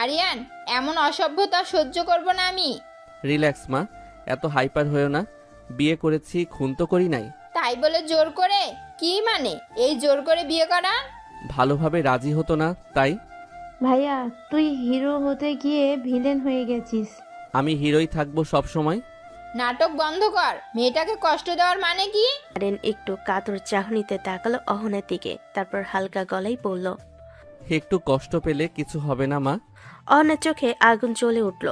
আরিয়ান, এমন অসভ্যতা সহ্য করব না আমি। রিল্যাক্স মা, এত হাইপার হয়েও না। বিয়ে করেছি, খুন তো করি নাই। তাই বলে জোর করে? কি মানে এই জোর করে বিয়ে করা? ভালোভাবে রাজি হতো না তাই। ভাইয়া, তুই হিরো হতে গিয়ে ভিলেন হয়ে গেছিস। আমি হিরোই থাকবো সব সময়। নাটক বন্ধ কর। মেয়েটাকে কষ্ট দেওয়ার মানে কি? আরিয়ান একটু কাতর চাহনিতে তাকালো অহনার দিকে, তারপর হালকা গলায় বলল, একটু কষ্ট পেলে কিছু হবে না মা। অহনার চোখে আগুন জ্বলে উঠল,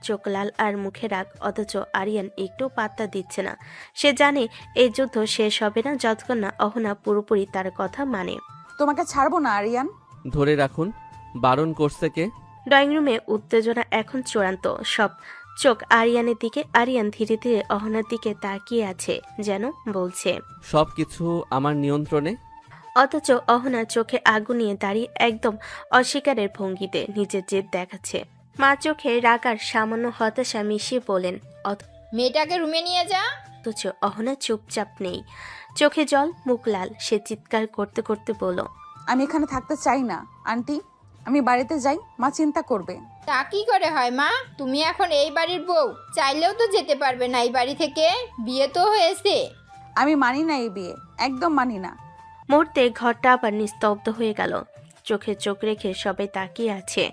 চোখ লাল আর মুখে রাগ। অথচ আরিয়ান একটু পাত্তা দিচ্ছে না। সে জানে এই যুদ্ধ শেষ হবে না যতক্ষণ না অহনা পুরোপুরি তার কথা মানে। তোমাকে ছাড়বো না আরিয়ান। ধরে রাখুন। বারণ করছে কে? ড্রয়িং রুমে উত্তেজনা এখন চূড়ান্ত। সব চোখ আরিয়ানের দিকে। আরিয়ান ধীরে ধীরে অহনার দিকে তাকিয়ে আছে, যেন বলছে সব কিছু আমার নিয়ন্ত্রণে। অথচ অহনা চোখে আগুন নিয়ে দাঁড়িয়ে একদম অস্বীকারের ভঙ্গিতে নিজের জেদ দেখাচ্ছে। মা চোখে রাগ আর সামান্য হতাশা মিশিয়ে বলেন, মেয়েটাকে রুমে নিয়ে যা। অথচ অহনা চুপচাপ নেই, চোখে জল, মুখ লাল। সে চিৎকার করতে করতে বলল, আমি এখানে থাকতে চাই না আন্টি, আমি বাড়িতে যাই, মা চিন্তা করবে। তা কি করে হয় মা? তুমি এখন এই বাড়ির বউ, চাইলেও তো যেতে পারবে না এই বাড়ি থেকে। বিয়ে তো হয়েছে। আমি মানি না এই বিয়ে, একদম মানি না। মুহূর্তে ঘরটা আবার নিস্তব্ধ হয়ে গেল। চোখে চোখ রেখে সবাই তাকিয়ে আছে।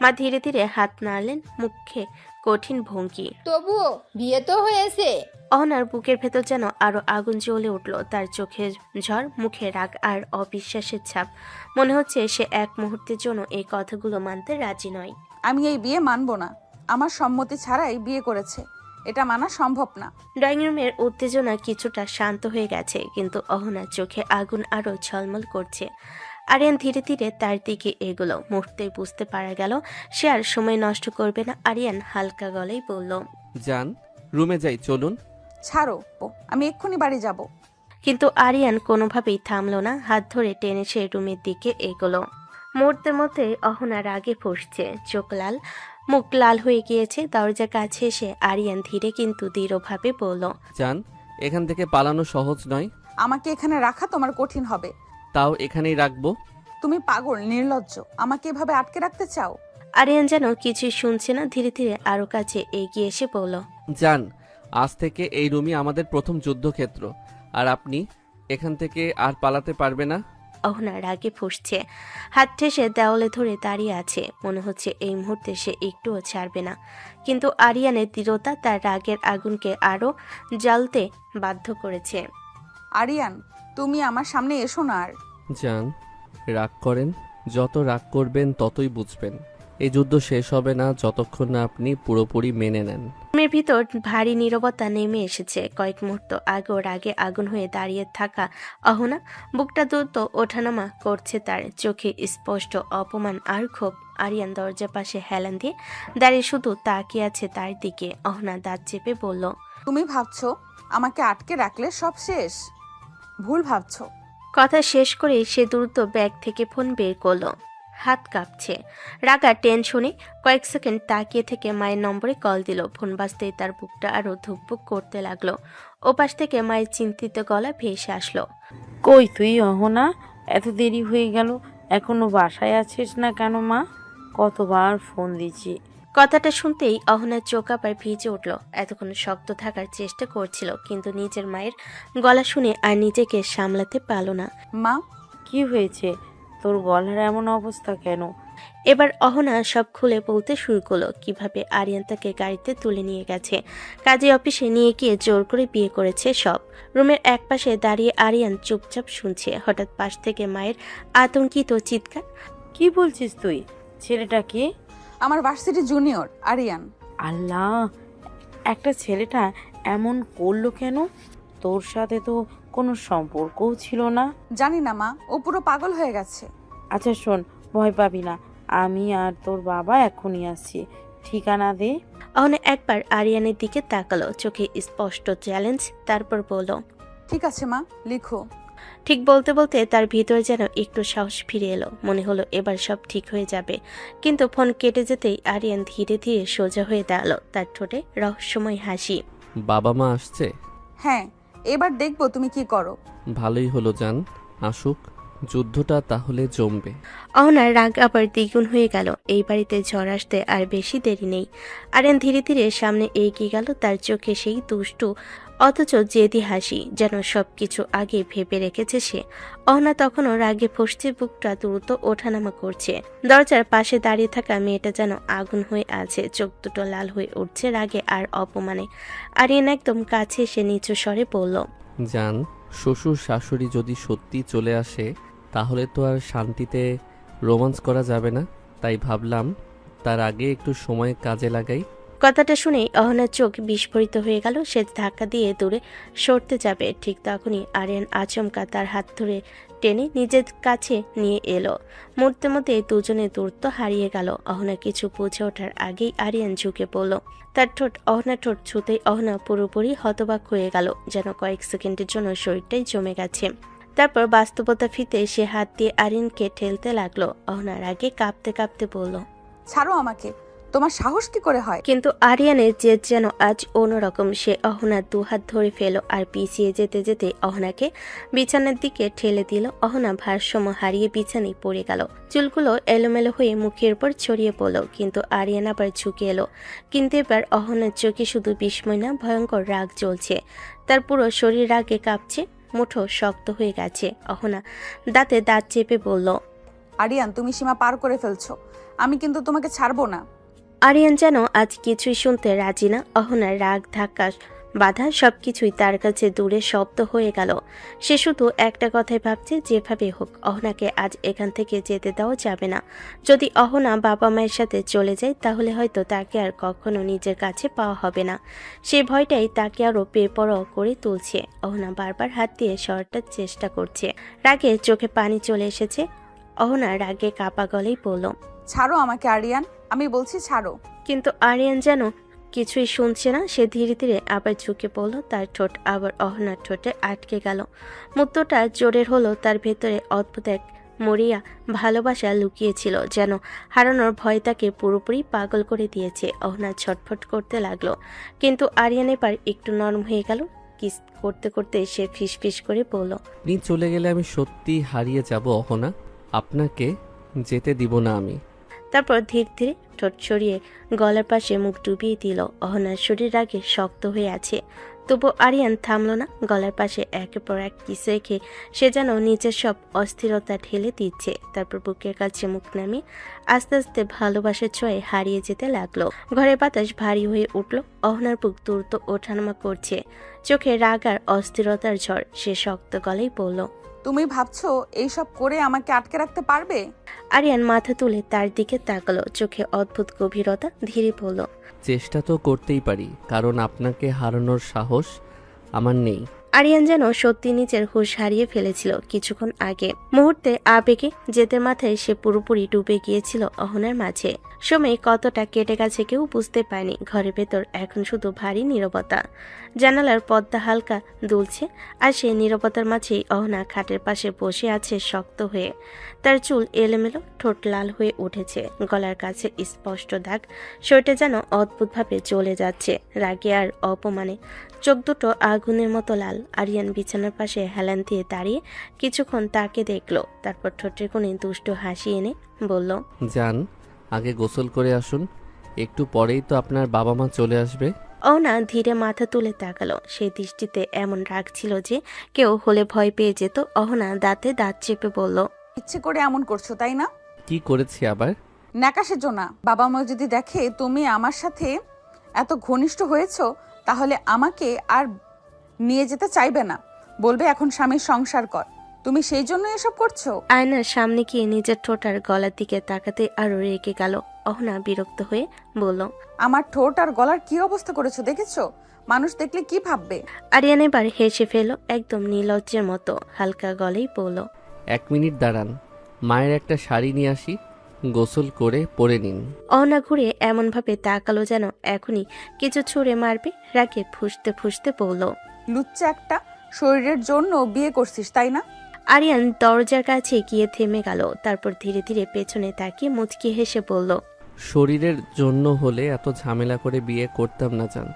মা ধীরে ধীরে হাত নাড়লেন, মুখে কঠিন ভঙ্গি। তবুও বিয়ে তো হয়েছে। অহনার বুকের ভেতর যেন আরো আগুন জ্বলে উঠল। তার চোখে ঝড়, মুখে রাগ আর অবিশ্বাসের ছাপ। মনে হচ্ছে সে এক মুহূর্তের জন্য এই কথাগুলো মানতে রাজি নয়। আমি এই বিয়ে মানবো না। আমার সম্মতি ছাড়াই বিয়ে করেছে, এটা মানা সম্ভব না। ড্রয়িং রুমের উত্তেজনা কিছুটা শান্ত হয়ে গেছে, কিন্তু অহনার চোখে আগুন আরো ঝলমল করছে। আরিয়ান ধীরে ধীরে তার দিকে এগোলো। মুহূর্তেই বুঝতে পারা গেল সে আর সময় নষ্ট করবে না। আরিয়ান হালকা গলায় বলল, যান, রুমে যাই, চলুন। ছাড়ো, আমি এক্ষুনি বাড়ি যাব। কিন্তু আরিয়ান কোনোভাবেই থামলো না। হাত ধরে টেনে সে রুমের দিকে এগোলো। মুহূর্তের মধ্যে অহনা রাগে ফুঁসছে, চোখ লাল, মুখ লাল হয়ে গিয়েছে। দরজা কাছে এসে আরিয়ান ধীরে কিন্তু দৃঢ়ভাবে বলল, যান, এখান থেকে পালানো সহজ নয়। আমাকে এখানে রাখা তোমার কঠিন হবে। তাও এখানেই রাখবো। তুমি পাগল, নির্লজ্জ, আমাকে এভাবে আটকে রাখতে চাও? আরিয়ান যেন কিছুই শুনছে না, ধীরে ধীরে আরো কাছে এগিয়ে এসে বলল, যান, আজ থেকে এই রুমই আমাদের প্রথম যুদ্ধক্ষেত্র, আর আপনি এখান থেকে আর পালাতে পারবে না। অহনা রাগে ফুঁসছে, হাত ঠেসে দেওয়ালে ধরে দাঁড়িয়ে আছে। মনে হচ্ছে এই মুহূর্তে সে একটুও ছাড়বে না। কিন্তু আরিয়ানের দৃঢ়তা তার রাগের আগুনকে আরো জ্বালতে বাধ্য করেছে। আরিয়ান, তুমি আমার সামনে এসো না আর। যান, রাগ করেন, যত রাগ করবেন ততই বুঝবেন এই যুদ্ধ শেষ হবে না যতক্ষণ না আপনি পুরোপুরি মেনে নেন। রুমের ভিতর ভারী নীরবতা নেমে এসেছে। কয়েক মুহূর্ত আগে ওর আগে আগুন হয়ে দাঁড়িয়ে থাকা অহনা বুকটা দ্রুত ওঠানামা করছে, তার চোখে স্পষ্ট অপমান আর ক্ষোভ। আরিয়ান দরজার পাশে হেলান দিয়ে দাঁড়িয়ে শুধু তাকিয়ে আছে তার দিকে। অহনা দাঁত চেপে বলল, তুমি ভাবছো আমাকে আটকে রাখলে সব শেষ? ভুল ভাবছো। কথা শেষ করে সে দ্রুত ব্যাগ থেকে ফোন বের করলো। হাত কাঁপছে, রাগা টেনশনে কয়েক সেকেন্ড তাকিয়ে থেকে মায়ের নম্বরে কল দিল। ফোন বাজতেই তার বুকটা আরো ধুকপুক করতে লাগলো। ওপাশ থেকে মায়ের চিন্তিত গলা ভেসে আসলো, কই তুই অহনা? এত দেরি হয়ে গেল, এখনো বাসায় আছিস না কেন মা? কতবার ফোন দিচ্ছি। কথাটা শুনতেই অহনার চোখ আবার ভিজে উঠল। এতক্ষণ শক্ত থাকার চেষ্টা করছিল, কিন্তু নিজের মায়ের গলা শুনে আর নিজেকে সামলাতে পারল না। মা, কি হয়েছে তোর? গলার এমন অবস্থা কেন? এবার অহনা সব খুলে বলতে শুরু করলো, কিভাবে আরিয়ান তাকে গাড়িতে তুলে নিয়ে গেছে, কাজে অফিসে নিয়ে গিয়ে জোর করে বিয়ে করেছে সব। রুমের একপাশে দাঁড়িয়ে আরিয়ান চুপচাপ শুনছে। হঠাৎ পাশ থেকে মায়ের আতঙ্কিত চিৎকার, কি বলছিস তুই? ছেলেটা কে? আমার ভার্সিটি জুনিয়র আরিয়ান। আল্লাহ, একটা ছেলেটা এমন করলো কেন? তোর সাথে তো কোনো সম্পর্কও ছিল না। জানি না মা, ও পুরো পাগল হয়ে গেছে। আচ্ছা শোন, ভয় পাবি না, আমি আর তোর বাবা এখনই আসছি, ঠিকানা দে। অহনা একবার আরিয়ানের দিকে তাকালো, চোখে স্পষ্ট চ্যালেঞ্জ। তারপর বলল, ঠিক আছে মা, লিখো। ঠিক বলতে বলতে তার ভিতরে যেন একটু সাহস ফিরে এলো। মনে হলো এবার সব ঠিক হয়ে যাবে। কিন্তু ফোন কেটে যেতেই আরিয়ান ধীরে ধীরে সোজা হয়ে দাঁড়ালো, তার ঠোঁটে রহস্যময় হাসি। বাবা মা আসছে? হ্যাঁ, এবার দেখবো তুমি কি করো। ভালোই হলো জান, আসুক, যুদ্ধটা তাহলে জমবে। অহনার রাগ আবার দ্বিগুণ হয়ে গেল। এই বাড়িতে ঝড় আসতে আর বেশি দেরি নেই। আরিয়ান ধীরে ধীরে সামনে এগিয়ে গেল, তার চোখে সেই দুষ্টু অথচ জেদি হাসি, যেন সবকিছু আগে ভেবে রেখেছে সে। অহনা তখনও রাগে ফসছে, বুকটা দ্রুত ওঠানামা করছে। দরজার পাশে দাঁড়িয়ে থাকা মেয়েটা যেন আগুন হয়ে আছে, চোখ দুটো লাল হয়ে উঠছে রাগে আর অপমানে। আরিয়ান একদম কাছে এসে নিচু স্বরে বলল, জান, শ্বশুর শাশুড়ি যদি সত্যি চলে আসে তাহলে তো আর শান্তিতে রোমান্স করা যাবে না, তাই ভাবলাম তার আগে একটু সময় কাজে লাগাই। কথাটা শুনেই অহনার চোখ বিস্ফোরিত হয়ে গেল। সে ধাক্কা দিয়ে দূরে সরতে যাবে, ঠিক তখনই আরিয়ান আচমকা তার হাত ধরে টেনে নিজের কাছে নিয়ে এলো। মুহূর্তের মধ্যে দুজনে দূরত্ব হারিয়ে গেল। অহনা কিছু বুঝে ওঠার আগেই আরিয়ান ঝুঁকে পড়ল। তার ঠোঁট অহনার ঠোঁট ছুঁতেই অহনা পুরোপুরি হতবাক হয়ে গেল, যেন কয়েক সেকেন্ডের জন্য শরীরটাই জমে গেছে। তারপর বাস্তবতা ফিতে সে হাত দিয়ে আরিয়ানকে ঠেলতে লাগলো। অহনার আগে কাঁপতে কাঁপতে বলল, ছাড়ো আমাকে, তোমার সাহস কি করে হয়? কিন্তু আরিয়ানের জেদ যেন আজ অন্যরকম। সে অহনার দুহাত ধরে ফেল আর পিছিয়ে যেতে যেতে অহনাকে বিছানার দিকে ঠেলে দিল। অহনা ভারসাম্য হারিয়ে বিছানায় পড়ে গেল। চুলগুলো এলোমেলো হয়ে মুখের উপর ছড়িয়ে পড়ল। কিন্তু আরিয়ান আবার ঝুঁকে এলো। কিন্তু এবার অহনার চোখে শুধু বিস্ময় না, ভয়ঙ্কর রাগ জ্বলছে। তার পুরো শরীর রাগে কাঁপছে, মুঠো শক্ত হয়ে গেছে। অহনা দাঁতে দাঁত চেপে বলল, আরিয়ান, তুমি সীমা পার করে ফেলছো, আমি কিন্তু তোমাকে ছাড়বো না। আরিয়ান যেন আজ কিছুই শুনতে রাজি না। অহনার রাগ, ধাক্কা, বাধা সবকিছুই তার কাছে দূরে শব্দ হয়ে গেল। সে শুধু একটা কথাই ভাবছে, যেভাবে হোক অহনাকে আজ এখান থেকে যেতে দেওয়া যাবে না। যদি অহনা বাবা মায়ের সাথে চলে যায় তাহলে হয়তো তাকে আর কখনো নিজের কাছে পাওয়া হবে না। সেই ভয়টাই তাকে আরো বেপরোয়া করে তুলছে। অহনা বারবার হাত দিয়ে সরানোর চেষ্টা করছে। রাগে চোখে পানি চলে এসেছে। অহনা রাগে কাঁপা গলেই বলল, ছাড়ো আমাকে আরিয়ান, আমি বলছি ছাড়ো। কিন্তু আরিয়ান যেন কিছুই শুনছে না। সে ধীরে ধীরে আবার ঝুঁকে পড়ল। তার ঠোঁট আবার অহনার ঠোঁটে আটকে গেল। মুক্তটা জোরের হলো। তার ভেতরে অদ্ভুত এক মরিয়া ভালোবাসা লুকিয়েছিল, যেন হারানোর ভয় তাকে পুরোপুরি পাগল করে দিয়েছে। অহনা ছটফট করতে লাগলো, কিন্তু আরিয়ান এবার একটু নরম হয়ে গেল। কিস করতে করতে সে ফিসফিস করে বলল, আপনি চলে গেলে আমি সত্যি হারিয়ে যাব অহনা, আপনাকে যেতে দিব না আমি। তারপর ধীরে ধীরে ঠোঁট সরিয়ে গলার পাশে মুখ ডুবিয়ে দিল। অহনার শরীর আগে শক্ত হয়ে আছে, তবু আরিয়ান থামল না। গলার পাশে একের পর এক কিস রেখে সে যেন নিজের সব অস্থিরতা ঢেলে দিচ্ছে। তারপর বুকের কাছে মুখ নামিয়ে আস্তে আস্তে ভালোবাসার ছোঁয়ায় হারিয়ে যেতে লাগলো। ঘরের বাতাস ভারী হয়ে উঠল। অহনার বুক দ্রুত ওঠানামা করছে, চোখে রাগ আর অস্থিরতার ঝড়। সে শক্ত গলায় বলল, তুমি ভাবছো এইসব করে আমাকে আটকে রাখতে পারবে? আরিয়ান মাথা তুলে তার দিকে তাকালো, চোখে অদ্ভুত গভীরতা। ধীরে বলল, চেষ্টা তো করতেই পারি, কারণ আপনাকে হারানোর সাহস আমার নেই। আরিয়ান যেন সত্যি নিজের হুঁশ হারিয়ে ফেলেছিল কিছুক্ষণ আগে। মুহূর্তে আবেগে জেদের মাথায় সে পুরোপুরি ডুবে গিয়েছিল অহনার মাঝে। সময় কতটা কেটে গেছে কেউ বুঝতে পারেনি। ঘরের ভেতর এখন শুধু ভারী নীরবতা। জানালার পর্দা হালকা দুলছে, আর সেই নীরবতার মাঝেই অহনা খাটের পাশে বসে আছে শক্ত হয়ে। তার চুল এলোমেলো, ঠোঁট লাল হয়ে উঠেছে, গলার কাছে স্পষ্ট দাগ। শরীরটা যেন অদ্ভুতভাবে জ্বলে যাচ্ছে রাগে আর অপমানে। চোখ দুটো আগুনের মতো লাল। আরিয়ান বিছানার পাশে হেলান দিয়ে দাঁড়িয়ে কিছুক্ষণ তাকে দেখলো। তারপর ঠোঁটের কোণে দুষ্টু হাসি এনে বলল, যান, আগে গোসল করে আসুন, একটু পরেই তো আপনার বাবা মা চলে আসবে। অহনা ধীরে মাথা তুলে তাকালো। সেই দৃষ্টিতে এমন রাগ ছিল যে কেউ হলে ভয় পেয়ে যেত। অহনা দাঁতে দাঁত চেপে বলল, ইচ্ছে করে এমন করছো তাই না? কি করেছি আবার? ন্যাকাশের জন্য বাবা মা যদি দেখে তুমি আমার সাথে এত ঘনিষ্ঠ হয়েছো, তাহলে আমাকে আর নিয়ে যেতে চাইবে না, বলবে এখন স্বামীর সংসার কর। তুমি সেই জন্য এসব করছো? আয়নার সামনে গিয়ে নিজের ঠোঁট আর গলার দিকে তাকাতে আরো রেগে গেল। অহনা বিরক্ত হয়ে বলল, আমার ঠোঁট আর গলার কি অবস্থা করেছো দেখেছো? মানুষ দেখলে কি ভাববে? আরিয়ান এবার হেসে ফেল, একদম নির্লজ্জের মতো। হালকা গলেই বলল, 1 মিনিট দাঁড়ান, মায়ের একটা শাড়ি নিয়ে আসি, গোসল করে পরে নিন। অহনা ঘুরে এমনভাবে তাকালো যেন এখনই কিছু ছুঁড়ে মারবে। রাগে ফুঁসতে ফুঁসতে বলল, লুচ্চা একটা, শরীরের জন্য বিয়ে করছিস, তাই না? আরিয়ান দরজার কাছে গিয়ে থেমে গেল, তারপর ধীরে ধীরে পেছনে তাকিয়ে মুচকি হেসে বলল, শরীরের জন্য হলে এত ঝামেলা করে বিয়ে করতাম না জান,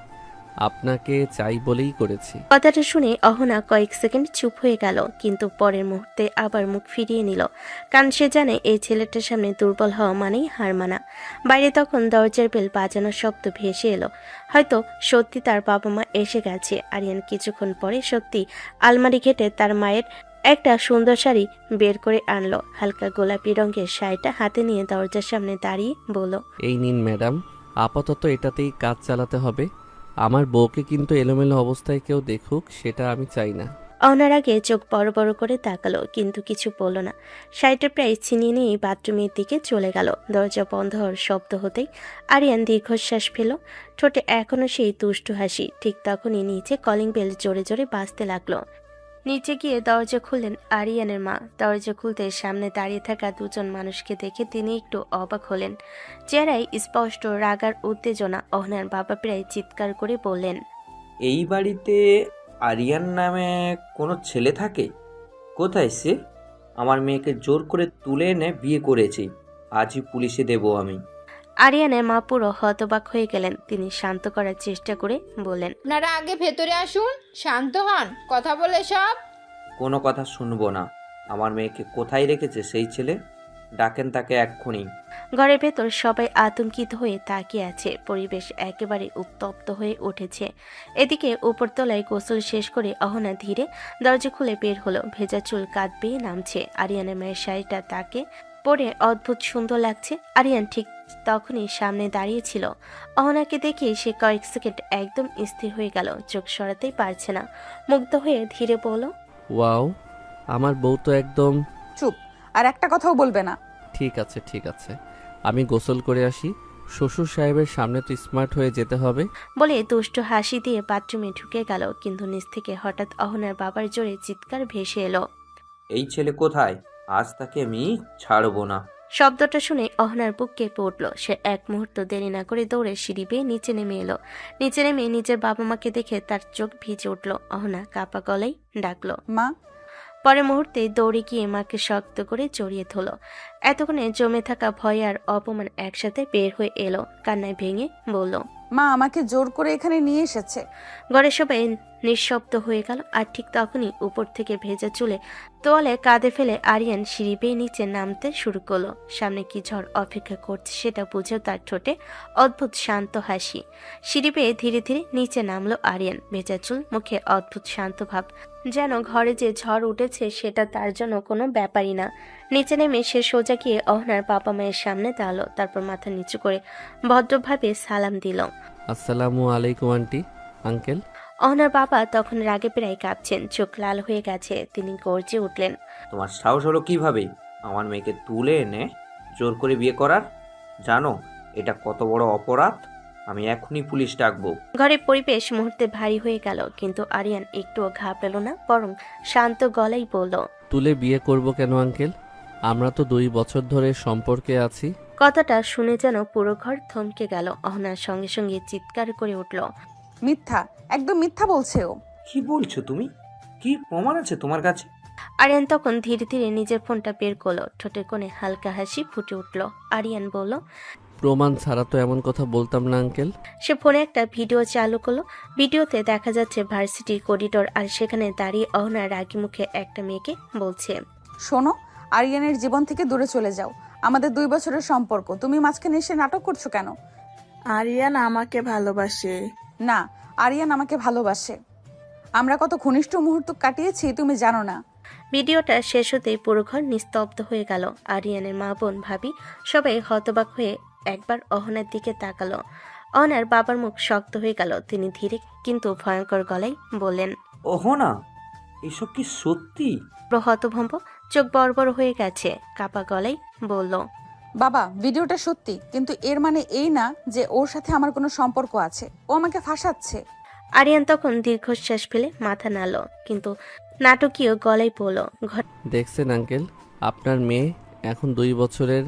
আপনাকে চাই বলেই করেছি। কথাটা শুনে অহনা কয়েক সেকেন্ড চুপ হয়ে গেল, কিন্তু পরের মুহূর্তে আবার মুখ ফিরিয়ে নিল, কারণ সে জানে এই ছেলেটার সামনে দুর্বল হওয়া মানেই হার মানা। বাইরে তখন দরজার বেল বাজানোর শব্দ ভেসে এলো, হয়তো সত্যি তার বাবা মা এসে গেছে। আরিয়ান কিছুক্ষণ পরে সত্যি আলমারি ঘেটে তার মায়ের একটা সুন্দর শাড়ি বের করে আনলো। হালকা গোলাপি রঙের শাড়িটা হাতে নিয়ে দরজার সামনে দাঁড়িয়ে বলল, এই নিন ম্যাডাম, আপাতত এটাতেই কাজ চালাতে হবে। আমার বউকে কিন্তু এলোমেলো অবস্থায় কেউ দেখুক, সেটা আমি চাই না। অহনার আগে চোখ বড় বড় করে তাকালো, কিন্তু কিছু বলল না। শাড়িটা প্রায় ছিনিয়ে নিয়ে বাথরুমের দিকে চলে গেল। দরজা বন্ধ হওয়ার শব্দ হতেই আরিয়ান দীর্ঘশ্বাস ফেল, ঠোঁটে এখনো সেই দুষ্টু হাসি। ঠিক তখনই নিচে কলিং বেল জোরে জোরে বাজতে লাগলো। নিচে গিয়ে দরজা খুললেন আরিয়ানের মা। দরজা খুলতে সামনে দাঁড়িয়ে থাকা দুজন মানুষকে দেখে তিনি একটু অবাক হলেন। চেহারায় স্পষ্ট রাগার উত্তেজনা। অহনার বাবা প্রায় চিৎকার করে বললেন, এই বাড়িতে আরিয়ান নামে কোনো ছেলে থাকে? কোথায় সে? আমার মেয়েকে জোর করে তুলে এনে বিয়ে করেছি, আজই পুলিশে দেব আমি। আরিয়ানের মা পুরো হতবাক হয়ে গেলেন। তিনি শান্ত করার চেষ্টা করে বললেন, আপনারা আগে ভেতরে আসুন, শান্ত হন, কথা বলে সব। কোনো কথা শুনবো না। আমার মেয়েকে কোথায় রেখেছে সেই ছেলে? ডাকেন তাকে এক্ষুনি। ঘরের ভেতর সবাই আতঙ্কিত হয়ে তাকিয়ে আছে। পরিবেশ একেবারে উত্তপ্ত হয়ে উঠেছে। এদিকে উপরতলায় গোসল শেষ করে অহনা ধীরে দরজা খুলে বের হলো। ভেজা চুল কাঁধ বেয়ে নামছে। আরিয়ানের মেয়ের শাড়িটা তাকে পরে অদ্ভুত সুন্দর লাগছে। আরিয়ান ঠিক তখনই সামনে দাঁড়িয়েছিল। অহনাকে দেখে সে কয়েক সেকেন্ড একদম স্থির হয়ে গেল, চোখ সরাতেই পারছে না। মুগ্ধ হয়ে ধীরে বলল, ওয়াও, আমার বউ তো একদম। চুপ, আর একটা কথাও বলবে না। ঠিক আছে ঠিক আছে, আমি গোসল করে আসি। শ্বশুর সাহেবের সামনে তো স্মার্ট হয়ে যেতে হবে। বলে দুষ্ট হাসি দিয়ে বাথরুমে ঢুকে গেল, কিন্তু নিচ থেকে হঠাৎ অহনার বাবার জোরে চিৎকার ভেসে এলো, এই ছেলে কোথায়? আজ তাকে আমি ছাড়বো না। শব্দটা শুনে অহনার বুক কেঁপে উঠল। সে এক মুহূর্ত দেরি না করে দৌড়ে সিঁড়ি বেয়ে নিচে নেমে এলো। নিচে নেমে নিজের বাবা মাকে দেখে তার চোখ ভিজে উঠল। অহনা কাঁপা গলায় ডাকলো, মা। পরের মুহূর্তে দৌড়ে গিয়ে মাকে শক্ত করে জড়িয়ে ধরল। এতক্ষণে জমে থাকা ভয় আর অপমান একসাথে বের হয়ে এলো। কান্নায় ভেঙে বলল, মা আমাকে জোর করে এখানে নিয়ে এসেছে। ঘরের সবাই নিঃশব্দ হয়ে গেল। আর ঠিক তখনই উপর থেকে ভেজা চুলে তোয়ালে কাঁধে ফেলে আরিয়ান সিঁড়ি বেয়ে নিচে নামতে শুরু করলো। সামনে কি ঝড় অপেক্ষা করছে সেটা বুঝেও তার ঠোঁটে অদ্ভুত শান্ত হাসি। সিঁড়ি বেয়ে ধীরে ধীরে নিচে নামলো আরিয়ান। ভেজা চুল, মুখে অদ্ভুত শান্ত ভাব, যেন ঘরে যে ঝড় উঠেছে সেটা তার জন্য কোনো ব্যাপারই না। নিচে নেমে সে সোজা গিয়ে অহনার বাবা মায়ের সামনে দাঁড়ালো। তারপর মাথা নিচু করে ভদ্রভাবে সালাম দিল। আসসালামু আলাইকুম আন্টি, আঙ্কেল। অহনার বাবা তখন রাগে প্রায় কাঁপছেন, চোখ লাল হয়ে গেছে। তিনি গর্জে উঠলেন, তোমার সাহস হলো কিভাবে আমার মেয়েকে তুলে এনে জোর করে বিয়ে করার? জানো এটা কত বড় অপরাধ? আমি এখনই পুলিশ ডাকবো। ঘরের পরিবেশ মুহূর্তে ভারী হয়ে গেল, কিন্তু আরিয়ান একটুও ঘা পেল না, বরং শান্ত গলায় বলল, তুলে বিয়ে করব কেন আঙ্কেল? আমরা তো 2 বছর ধরে সম্পর্কে আছি। কথাটা শুনে যেন পুরো ঘর থমকে গেল। অহনার সঙ্গে সঙ্গে চিৎকার করে উঠল, মিথ্যা, একদম মিথ্যা বলছে ও। কি বলছো তুমি? কি প্রমাণ আছে তোমার কাছে? আরিয়ান তখন ধীরে ধীরে নিজের ফোনটা বের করলো। ঠোঁটের কোণে হালকা হাসি ফুটে উঠল। আরিয়ান বলল, প্রমাণ ছাড়া তো এমন কথা বলতাম না আঙ্কেল। সে ফোনে একটা ভিডিও চালু করলো। ভিডিওতে দেখা যাচ্ছে ভার্সিটির করিডোর, আর সেখানে দাঁড়িয়ে অহনার রাগী মুখে একটা মেয়েকে বলছে, শোনো, আরিয়ানের জীবন থেকে দূরে চলে যাও। আমাদের 2 বছরের সম্পর্ক, তুমি মাঝখানে এসে নাটক করছো কেন? আরিয়ান আমাকে ভালোবাসে। না, আরিয়ান আমাকে ভালোবাসে। আমরা কত ঘনিষ্ঠ মুহূর্ত কাটিয়েছি তুমি জানো না। ভিডিওটা শেষ হতেই পুরো ঘর নিস্তব্ধ হয়ে গেল। আরিয়ানের মা, বোন, ভাবি সবাই হতবাক হয়ে একবার অহনার দিকে তাকালো। অহনার বাবার মুখ শক্ত হয়ে গেল। তিনি ধীরে কিন্তু ভয়ঙ্কর গলায় বললেন, ওহো না, এসব কি সত্যি? পুরো হতভম্ব, চোখ বড় বড় হয়ে গেছে। কাপা গলায় বলল, বাবা ভিডিওটা সত্যি, কিন্তু এর মানে এই না যে ওর সাথে আমার কোনো সম্পর্ক আছে। ও আমাকে ফাঁসাচ্ছে। আরিয়ান তখন দীর্ঘশ্বাস ফেলে মাথা নাড়ল, কিন্তু নাটকীয় গলায় বলল, দেখছেন আঙ্কেল, আপনার মেয়ে এখন 2 বছরের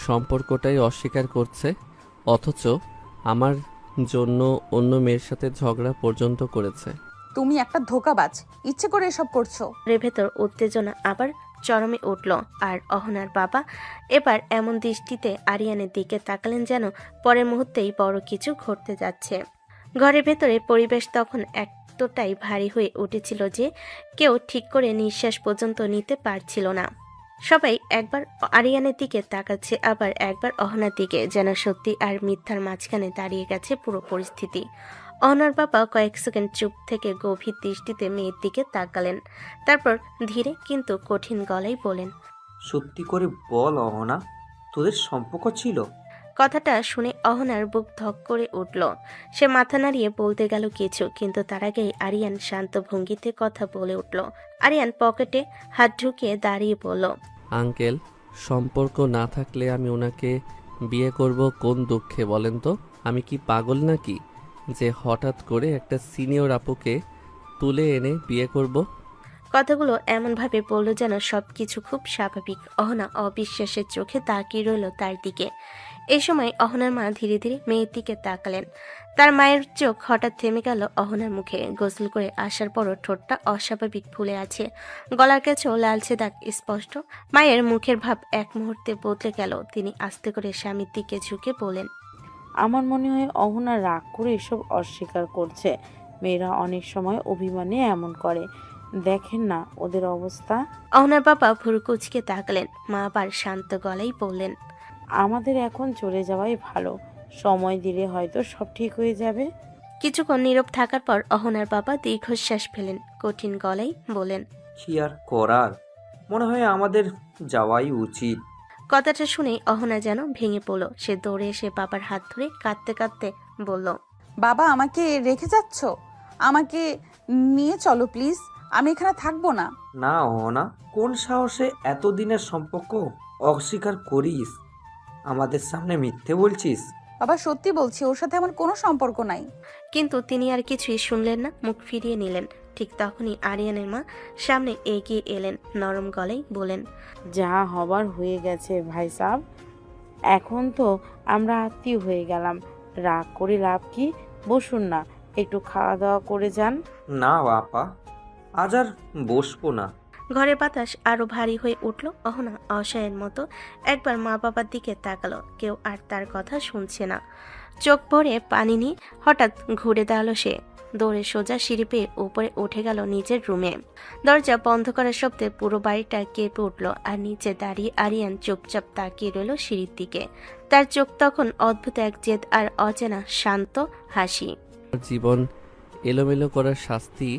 সম্পর্কটাই অস্বীকার করছে, অথচ আমার জন্য অন্য মেয়ের সাথে ঝগড়া পর্যন্ত করেছে। তুমি একটা ধোঁকাবাজ, ইচ্ছে করে এসব করছো। ঘরের ভেতর উত্তেজনা আবার চরমে উঠল। আর অহনার বাবা এবার এমন দৃষ্টিতে আরিয়ানের দিকে তাকালেন যেন পরের মুহূর্তেই বড় কিছু ঘটতে যাচ্ছে। ঘরের ভেতরে পরিবেশ তখন এতটাই ভারী হয়ে উঠেছিল যে কেউ ঠিক করে নিঃশ্বাস পর্যন্ত নিতে পারছিল না। সবাই একবার আরিয়ানের দিকে তাকাচ্ছে, আবার একবার অহনার দিকে, যেন সত্যি আর মিথ্যার মাঝখানে দাঁড়িয়ে গেছে পুরো পরিস্থিতি। অহনার বাবা কয়েক সেকেন্ড চুপ থেকে গভীর দৃষ্টিতে মেয়ের দিকে তাকালেন, তারপর ধীরে কিন্তু কঠিন গলায় বলেন, সত্যি করে বল অহনা, তোদের সম্পর্ক ছিল? কথাটা শুনে অহনার বুক ধক করে উঠল। সে মাথা নাড়িয়ে বলতে গেল কিছু, কিন্তু তার আগেই আরিয়ান শান্ত ভঙ্গিতে কথা বলে উঠল। আরিয়ান পকেটে হাত ঢুকিয়ে দাঁড়িয়ে বলল, আঙ্কেল, সম্পর্ক না থাকলে আমি ওনাকে বিয়ে করব কোন দুঃখে বলেন তো? আমি কি পাগল নাকি যে হঠাৎ করে একটা সিনিয়র আপুকে তুলে এনে বিয়ে করব? কথাগুলো এমনভাবে বলল যেন সবকিছু খুব স্বাভাবিক। অহনা অবিশ্বাসের চোখে তাকিয়ে রইল তার দিকে। এই সময় অহনার মা ধীরে ধীরে মেয়ের দিকে তাকালেন। তার মায়ের চোখ হঠাৎ থেমে গেল অহনার মুখে। গোসল করে আসার পরও ঠোঁটটা অস্বাভাবিক ফুলে আছে, গলার কাছেও লালচে দাগ স্পষ্ট। মায়ের মুখের ভাব এক মুহূর্তে বদলে গেল। তিনি আস্তে করে স্বামীর দিকে ঝুঁকে বলেন, আমার মনে হয় অহনা রাগ করে এসব অস্বীকার করছে। মেয়েরা অনেক সময় অভিমানে এমন করে, দেখেন না ওদের অবস্থা। অহনার বাবা ভুরু কুঁচকে তাকালেন। মা আবার শান্ত গলায় বললেন, আমাদের এখন চলে যাওয়াই ভালো, সময় দিলে হয়তো সব ঠিক হয়ে যাবে। কিছুক্ষণ নীরব থাকার পর অহনার বাবা দীর্ঘশ্বাস ফেলেন, কঠিন গলায় বলেন, কি আর করার, মনে হয় আমাদের যাওয়াই উচিত। কথাটা শুনেই অহনা যেন ভেঙে পড়ল। সে দৌড়ে এসে বাবার হাত ধরে কাঁদতে কাঁদতে বলল, বাবা, আমাকে রেখে যাচ্ছ? আমাকে নিয়ে চলো প্লিজ, আমি এখানে থাকবো না। না অহনা, কোন সাহসে এতদিনের সম্পর্ক অস্বীকার করিস? আমাদের সামনে মিথ্যে বলছিস? বাবা, সত্যি বলছি, ওর সাথে আমার কোনো সম্পর্ক নাই। কিন্তু তিনি আর কিছুই শুনলেন না, মুখ ফিরিয়ে নিলেন। ঠিক তখনই আরিয়ানের মা সামনে এগিয়ে এলেন, নরম গলায় বলেন, যা হবার হয়ে গেছে ভাই সাহেব, এখন তো আমরা আত্মীয় হয়ে গেলাম, রাগ করে লাভ কি? বসুন না, একটু খাওয়া দাওয়া করে যান। না আপা, আজ আর বসবো না। ঘরের বাতাস আরো ভারী হয়ে উঠল। অহনা অসহায়ের মতো একবার মা বাবার দিকে তাকালো। কেউ আর তার কথা শুনছে না। চোখ ভরে পানি নিয়ে হঠাৎ ঘুরে দাঁড়ালো সে। দৌড়ে সোজা সিঁড়ি পেয়ে উপরে উঠে গেল নিজের রুমে। দরজা বন্ধ করার শব্দে পুরো বাড়িটা কেঁপে উঠল। আর নিচে দাঁড়িয়ে আরিয়ান চুপচাপ তাকিয়ে রইল সিঁড়ির দিকে। তার চোখ তখন অদ্ভুত এক জেদ আর অচেনা শান্ত হাসি। জীবন এলোমেলো করার শাস্তি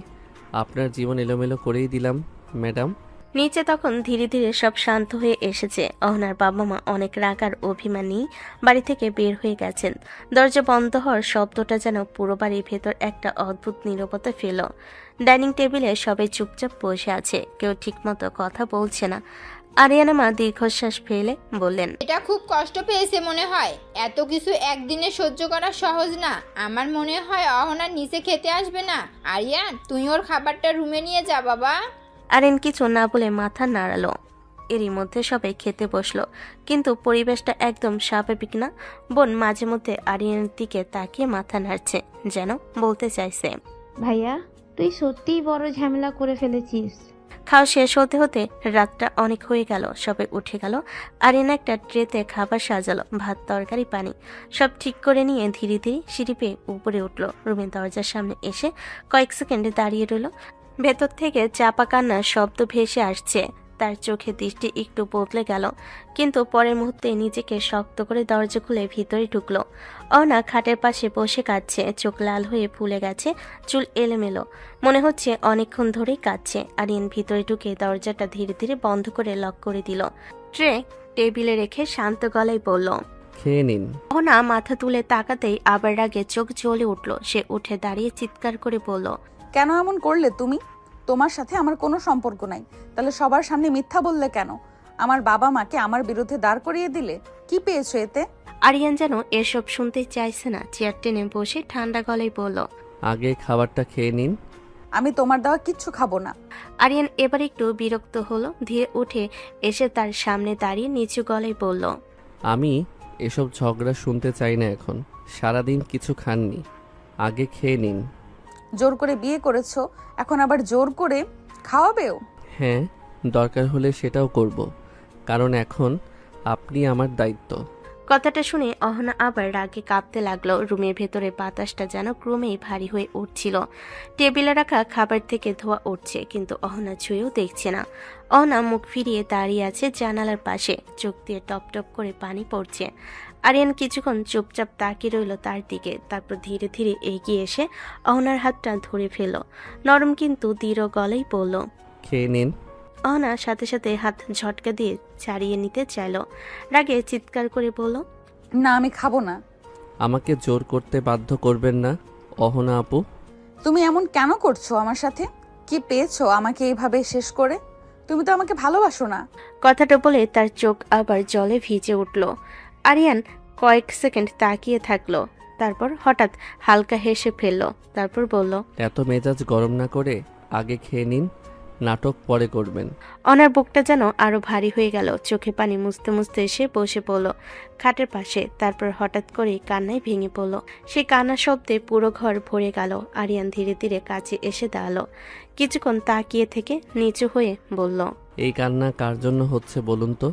আপনার জীবন এলোমেলো করেই দিলাম ম্যাডাম। নিচে তখন ধীরে ধীরে সব শান্ত হয়ে এসেছে। অহনার বাবা মা অনেক রাগ আর অভিমান নিয়ে বাড়ি থেকে বের হয়ে গেছেন। দরজা বন্ধ হওয়ার শব্দটা যেন পুরো বাড়ির ভেতর একটা অদ্ভুত নীরবতা ফেল। ডাইনিং টেবিলে সবাই চুপচাপ বসে আছে, কেউ ঠিকমতো কথা বলছে না। আরিয়ানা মা দীর্ঘশ্বাস ফেলে বললেন, এটা খুব কষ্ট পেয়েছে মনে হয়। এত কিছু একদিনে সহ্য করা সহজ না। আমার মনে হয় অহনার নিচে খেতে আসবে না। আরিয়ান, তুই ওর খাবারটা রুমে নিয়ে যা বাবা। আরিয়ান কিছু না বলে মাথা নাড়ালো। এরই মধ্যে সবাই খেতে বসলো, কিন্তু পরিবেশটা একদম স্বাভাবিক না। বোন মাঝে মধ্যে আরিয়ানের দিকে তাকিয়ে মাথা নাড়ছে, যেন বলতে চাইছে, ভাইয়া, তুই সত্যিই বড় ঝামেলা করে ফেলেছিস। খাওয়া শেষ হতে হতে রাতটা অনেক হয়ে গেল। সবাই উঠে গেল। আরিয়ান একটা ট্রেতে খাবার সাজালো, ভাত, তরকারি, পানি সব ঠিক করে নিয়ে ধীরে ধীরে সিঁড়ি পেয়ে উপরে উঠলো। রুমের দরজার সামনে এসে কয়েক সেকেন্ডে দাঁড়িয়ে রইল। ভেতর থেকে চাপা কান্নার শব্দ ভেসে আসছে। তার চোখে দৃষ্টি একটু বদলে গেল, কিন্তু পরের মুহূর্তে নিজেকে শক্ত করে দরজা খুলে ভিতরে ঢুকলো। অহনা খাটের পাশে বসে কাঁদছে, চোখ লাল হয়ে ফুলে গেছে, চুল এলোমেলো, মনে হচ্ছে অনেকক্ষণ ধরেই কাঁদছে। আরিয়ান ভিতরে ঢুকে দরজাটা ধীরে ধীরে বন্ধ করে লক করে দিল। ট্রে টেবিলে রেখে শান্ত গলায় বলল, খেয়ে নিন। অহনা মাথা তুলে তাকাতেই আবার রাগে চোখ জ্বলে উঠল। সে উঠে দাঁড়িয়ে চিৎকার করে বলল, কেন এমন করলে তুমি? তোমার সাথে আমার কোনো সম্পর্ক নাই, তাহলে সবার সামনে মিথ্যা বললে কেন? আমার বাবা মাকে আমার বিরুদ্ধে দাঁড় করিয়ে দিলে, কি পেয়েছো এতে? আরিয়ান যেন এসব শুনতে চাইছে না, চেয়ার টেনে বসে ঠান্ডা গলায় বলল, আগে খাবারটা খেয়ে নিন। আমি তোমার দেওয়া কিচ্ছু খাবো না। আরিয়ান এবার একটু বিরক্ত হলো, ধীরে উঠে এসে তার সামনে দাঁড়িয়ে নিচু গলায় বলল, আমি এসব ঝগড়া শুনতে চাই না এখন। সারাদিন কিছু খাননি, আগে খেয়ে নিন। জোর করে বিয়ে করেছো, এখন আবার জোর করে খাওয়াবেও? হ্যাঁ, দরকার হলে সেটাও করব, কারণ এখন আপনি আমার দায়িত্ব। কথাটা শুনে অহনা আবার রাগে কাঁপতে লাগলো। রুমের ভেতরে বাতাসটা যেন ক্রমেই ভারী হয়ে উঠছিল। টেবিলে রাখা খাবার থেকে ধোঁয়া উঠছে, কিন্তু অহনা ছুঁয়েও দেখছে না। অহনা মুখ ফিরিয়ে দাঁড়িয়ে আছে জানালার পাশে, চোখ দিয়ে টপ টপ করে পানি পড়ছে। আরিয়ান কিছুক্ষণ চুপচাপ তাকিয়ে রইল তার দিকে, তারপর ধীরে ধীরে এগিয়ে এসে অহনার হাতটা ধরে ফেলল। নরম কিন্তু দৃঢ় গলেই বলল, খেয়ে নিন। অহনা সাথে সাথে হাত ঝটকা দিয়ে ছাড়িয়ে নিতে চাইল। রাগে চিৎকার করে বলল, না, আমি খাবো না। আমাকে জোর করতে বাধ্য করবেন না অহনা আপু। তুমি এমন কেন করছো আমার সাথে? কি পেয়েছো আমাকে এইভাবে শেষ করে? তুমি তো আমাকে ভালোবাসো না। কথাটা বলে তার চোখ আবার জলে ভিজে উঠল। আরিয়ান কয়েক সেকেন্ড তাকিয়ে থাকলো, তারপর হঠাৎ হালকা হেসে ফেলল, তারপর বলল, এত মেজাজ গরম না করে আগে খেয়ে নিন, নাটক পরে করবেন। অনার বুকটা যেন আরো ভারী হয়ে গেল। চোখে পানি মুছতে মুছতে এসে বসে পড়ল খাটের পাশে, তারপর হঠাৎ করে কান্নায় ভেঙে পড়ল। সেই কান্নার শব্দে পুরো ঘর ভরে গেল। আরিয়ান ধীরে ধীরে কাছে এসে দাঁড়ালো, কিছুক্ষণ তাকিয়ে থেকে নিচু হয়ে বলল, এই কান্না কার জন্য হচ্ছে বলুন তো?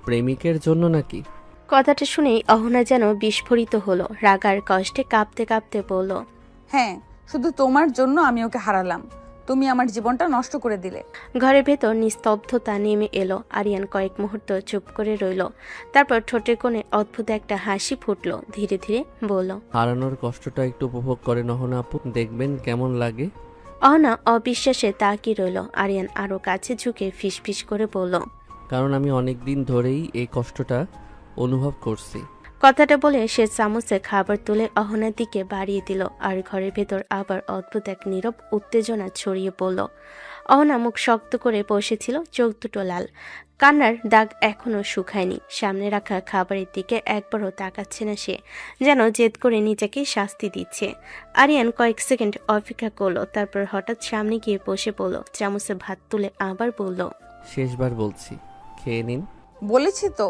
প্রেমিকের জন্য নাকি? কথাটা শুনেই অহনা যেন বিস্ফোরিত হলো। রাগার কষ্টে কাঁপতে কাঁপতে বলল, হ্যাঁ, শুধু তোমার জন্য আমি ওকে হারালাম। তুমি আমার জীবনটা নষ্ট করে দিলে। ঘরের ভেতর নিস্তব্ধতা নেমে এলো। আরিয়ান কয়েক মুহূর্ত চুপ করে রইল, তারপর ঠোঁটের কোণে অদ্ভুত একটা হাসি ফুটল। ধীরে ধীরে বলল, হারানোর কষ্টটা একটু উপভোগ করেন অহনা আপু, দেখবেন কেমন লাগে। অহনা অবিশ্বাসে তাকিয়ে রইল। আরিয়ান আরো কাছে ঝুঁকে ফিসফিস করে বলল, কারণ আমি অনেক দিন ধরেই এই কষ্টটা অনুভব করছি। কথাটা বলে সে চামচে খাবার তুলে অহনার দিকে বাড়িয়ে দিল, আর ঘরের ভেতর আবার অদ্ভুত এক নীরব উত্তেজনা ছড়িয়ে পড়ল। অহনা মুখ শক্ত করে বসেছিল, চোখ দুটো লাল, কান্নার দাগ এখনো শুকায়নি। সামনে রাখা খাবারের দিকে একবারও তাকাচ্ছে না সে, যেন জেদ করে নিজেকে শাস্তি দিচ্ছে। আরিয়ান কয়েক সেকেন্ড অপেক্ষা করলো, তারপর হঠাৎ সামনে গিয়ে বসে পড়ল। চামচে ভাত তুলে আবার বলল, শেষবার বলছি, খেয়ে নিন। বলেছি তো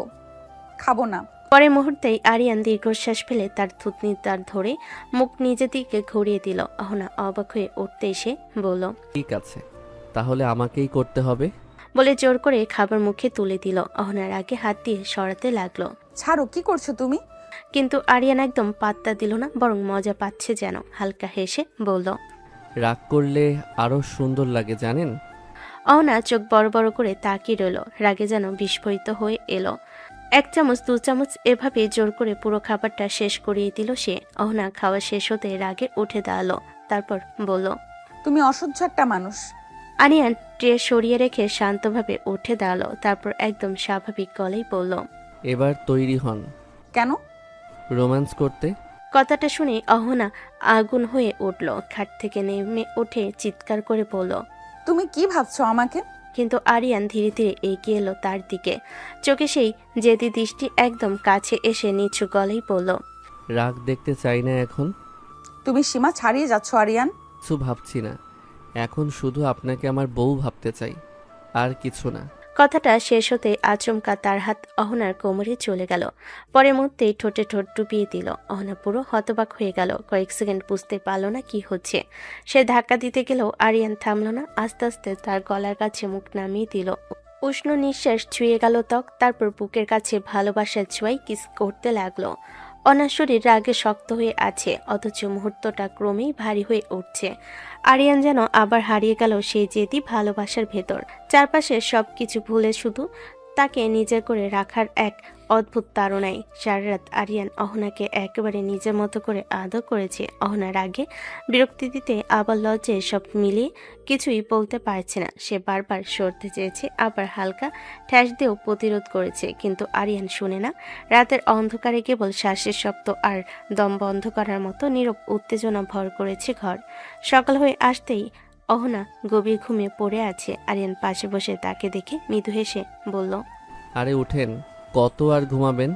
খাবো না। পরের মুহূর্তেই আরিয়ান দীর্ঘশ্বাস ফেলে তার থুতনি তার ধরে মুখ নিজের দিকে ঘুরিয়ে দিল। অহনা অবাক হয়ে উঠতে এসে বলল, ঠিক আছে, তাহলে আমাকেই করতে হবে। বলে জোর করে খাবার মুখে তুলে দিল। অহনার আগে হাত দিয়ে সরাতে লাগলো, ছাড়ো, কি করছো তুমি? কিন্তু আরিয়ান একদম পাত্তা দিল না, বরং মজা পাচ্ছে যেন। হালকা হেসে বলল, রাগ করলে আরো সুন্দর লাগে জানেন। অহনা চোখ বড় বড় করে তাকিয়ে রইল, রাগে যেন বিস্ফোরিত হয়ে এলো। এক চামচ দু চামচ এভাবে জোর করে পুরো খাবারটা শেষ করিয়ে দিল সে। অহনা খাওয়া শেষ হতে রাগে উঠে দাঁড়ালো, তারপর বলল, তুমি অসহ্য একটা মানুষ। আরিয়ান ট্রে সরিয়ে রেখে শান্তভাবে উঠে দাঁড়ালো, তারপর একদম স্বাভাবিক গলেই বলল, এবার তৈরি হন। কেন? রোম্যান্স করতে। কথাটা শুনে অহনা আগুন হয়ে উঠল, খাট থেকে নেমে উঠে চিৎকার করে বলল, তুমি কি ভাবছো আমাকে? কিন্তু আরিয়ান ধীরে ধীরে এগিয়ে এলো তার দিকে, চোখে সেই জেদি দৃষ্টি একদম কাছে এসে নিচু গলেই বলল, রাগ দেখতে চাই না এখন। তুমি সীমা ছাড়িয়ে যাচ্ছ আরিয়ান। কিছু ভাবছি না, এখন শুধু আপনাকে আমার বউ ভাবতে চাই, আর কিছু না। কথাটা শেষ হতে আচমকা তার হাত অহনার কোমরে চলে গেল। পরে মুহূর্তেই ঠোঁটে ঠোঁট ডুবিয়ে দিল। অহনা পুরো হতবাক হয়ে গেল, কয়েক সেকেন্ড বুঝতে পারল না কি হচ্ছে। সে ধাক্কা দিতে গেলেও আরিয়ান থামল না, আস্তে আস্তে তার গলার কাছে মুখ নামিয়ে দিল। উষ্ণ নিঃশ্বাস ছুঁয়ে গেল ত্বক, তারপর বুকের কাছে ভালোবাসার ছোঁয়ায় কিস করতে লাগলো। অনার শরীর রাগে শক্ত হয়ে আছে, অথচ মুহূর্তটা ক্রমেই ভারী হয়ে উঠছে। আরিয়ান যেন আবার হারিয়ে গেল সেই জেদি ভালোবাসার ভেতর। চারপাশে সবকিছু ভুলে শুধু তাকে নিজের করে রাখার এক অদ্ভুত তাড়নায় সারা রাত আরিয়ান অহনাকে একেবারে নিজের মতো করে আদর করেছে। অহনার আগে বিরক্তি দিতে আবার লজ্জে সব মিলিয়ে কিছুই বলতে পারছে না। সে বারবার সরতে চেয়েছে, আবার হালকা ঠ্যাস দিয়েও প্রতিরোধ করেছে, কিন্তু আরিয়ান শুনে না। রাতের অন্ধকারে কেবল শ্বাসের শব্দ আর দম বন্ধ করার মতো নীরব উত্তেজনা ভর করেছে ঘর। সকাল হয়ে আসতেই অহনা গভীর ঘুমিয়ে পড়ে আছে। আরিয়ান পাশে বসে তাকে দেখে মৃদু হেসে বলল, আরে উঠেন, কত আর ঘুমাবেন?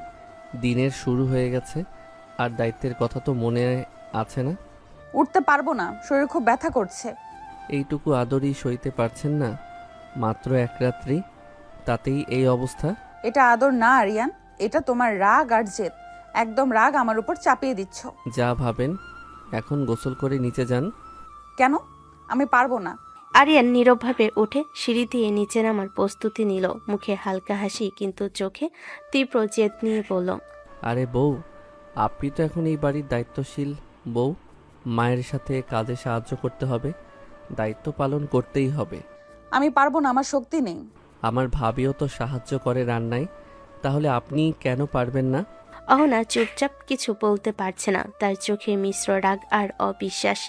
দিনের শুরু হয়ে গেছে, আর দায়িত্বের কথা তো মনে আছে না? উঠতে পারবো না, শরীর খুব ব্যথা করছে। এইটুকু আদরই সইতে পারছেন না? মাত্র এক রাত্রি, তাতেই এই অবস্থা? এটা আদর না আরিয়ান, এটা তোমার রাগ আর জেদ। একদম রাগ আমার উপর চাপিয়ে দিচ্ছ। যা ভাবেন, এখন গোসল করে নিচে যান। কেন? আমি পারবো না। আরিয়ান নীরবভাবে উঠে সিঁড়ি দিয়ে নিচে নামার প্রস্তুতি নিল। মুখে হালকা হাসি, কিন্তু চোখে তীব্র জেদ নিয়ে বলল, আরে বউ, আপনি তো এখন এই বাড়ির দায়িত্বশীল বউ। মায়ের সাথে কাজে সাহায্য করতে হবে, দায়িত্ব পালন করতেই হবে। আমি পারবো না, আমার শক্তি নেই। আমার ভাবিও তো সাহায্য করে রান্নায়, তাহলে আপনি কেন পারবেন না? অহনা চুপচাপ কিছু বলতে পারছে না। তার চোখে মিশ্র রাগ আর অবিশ্বাস।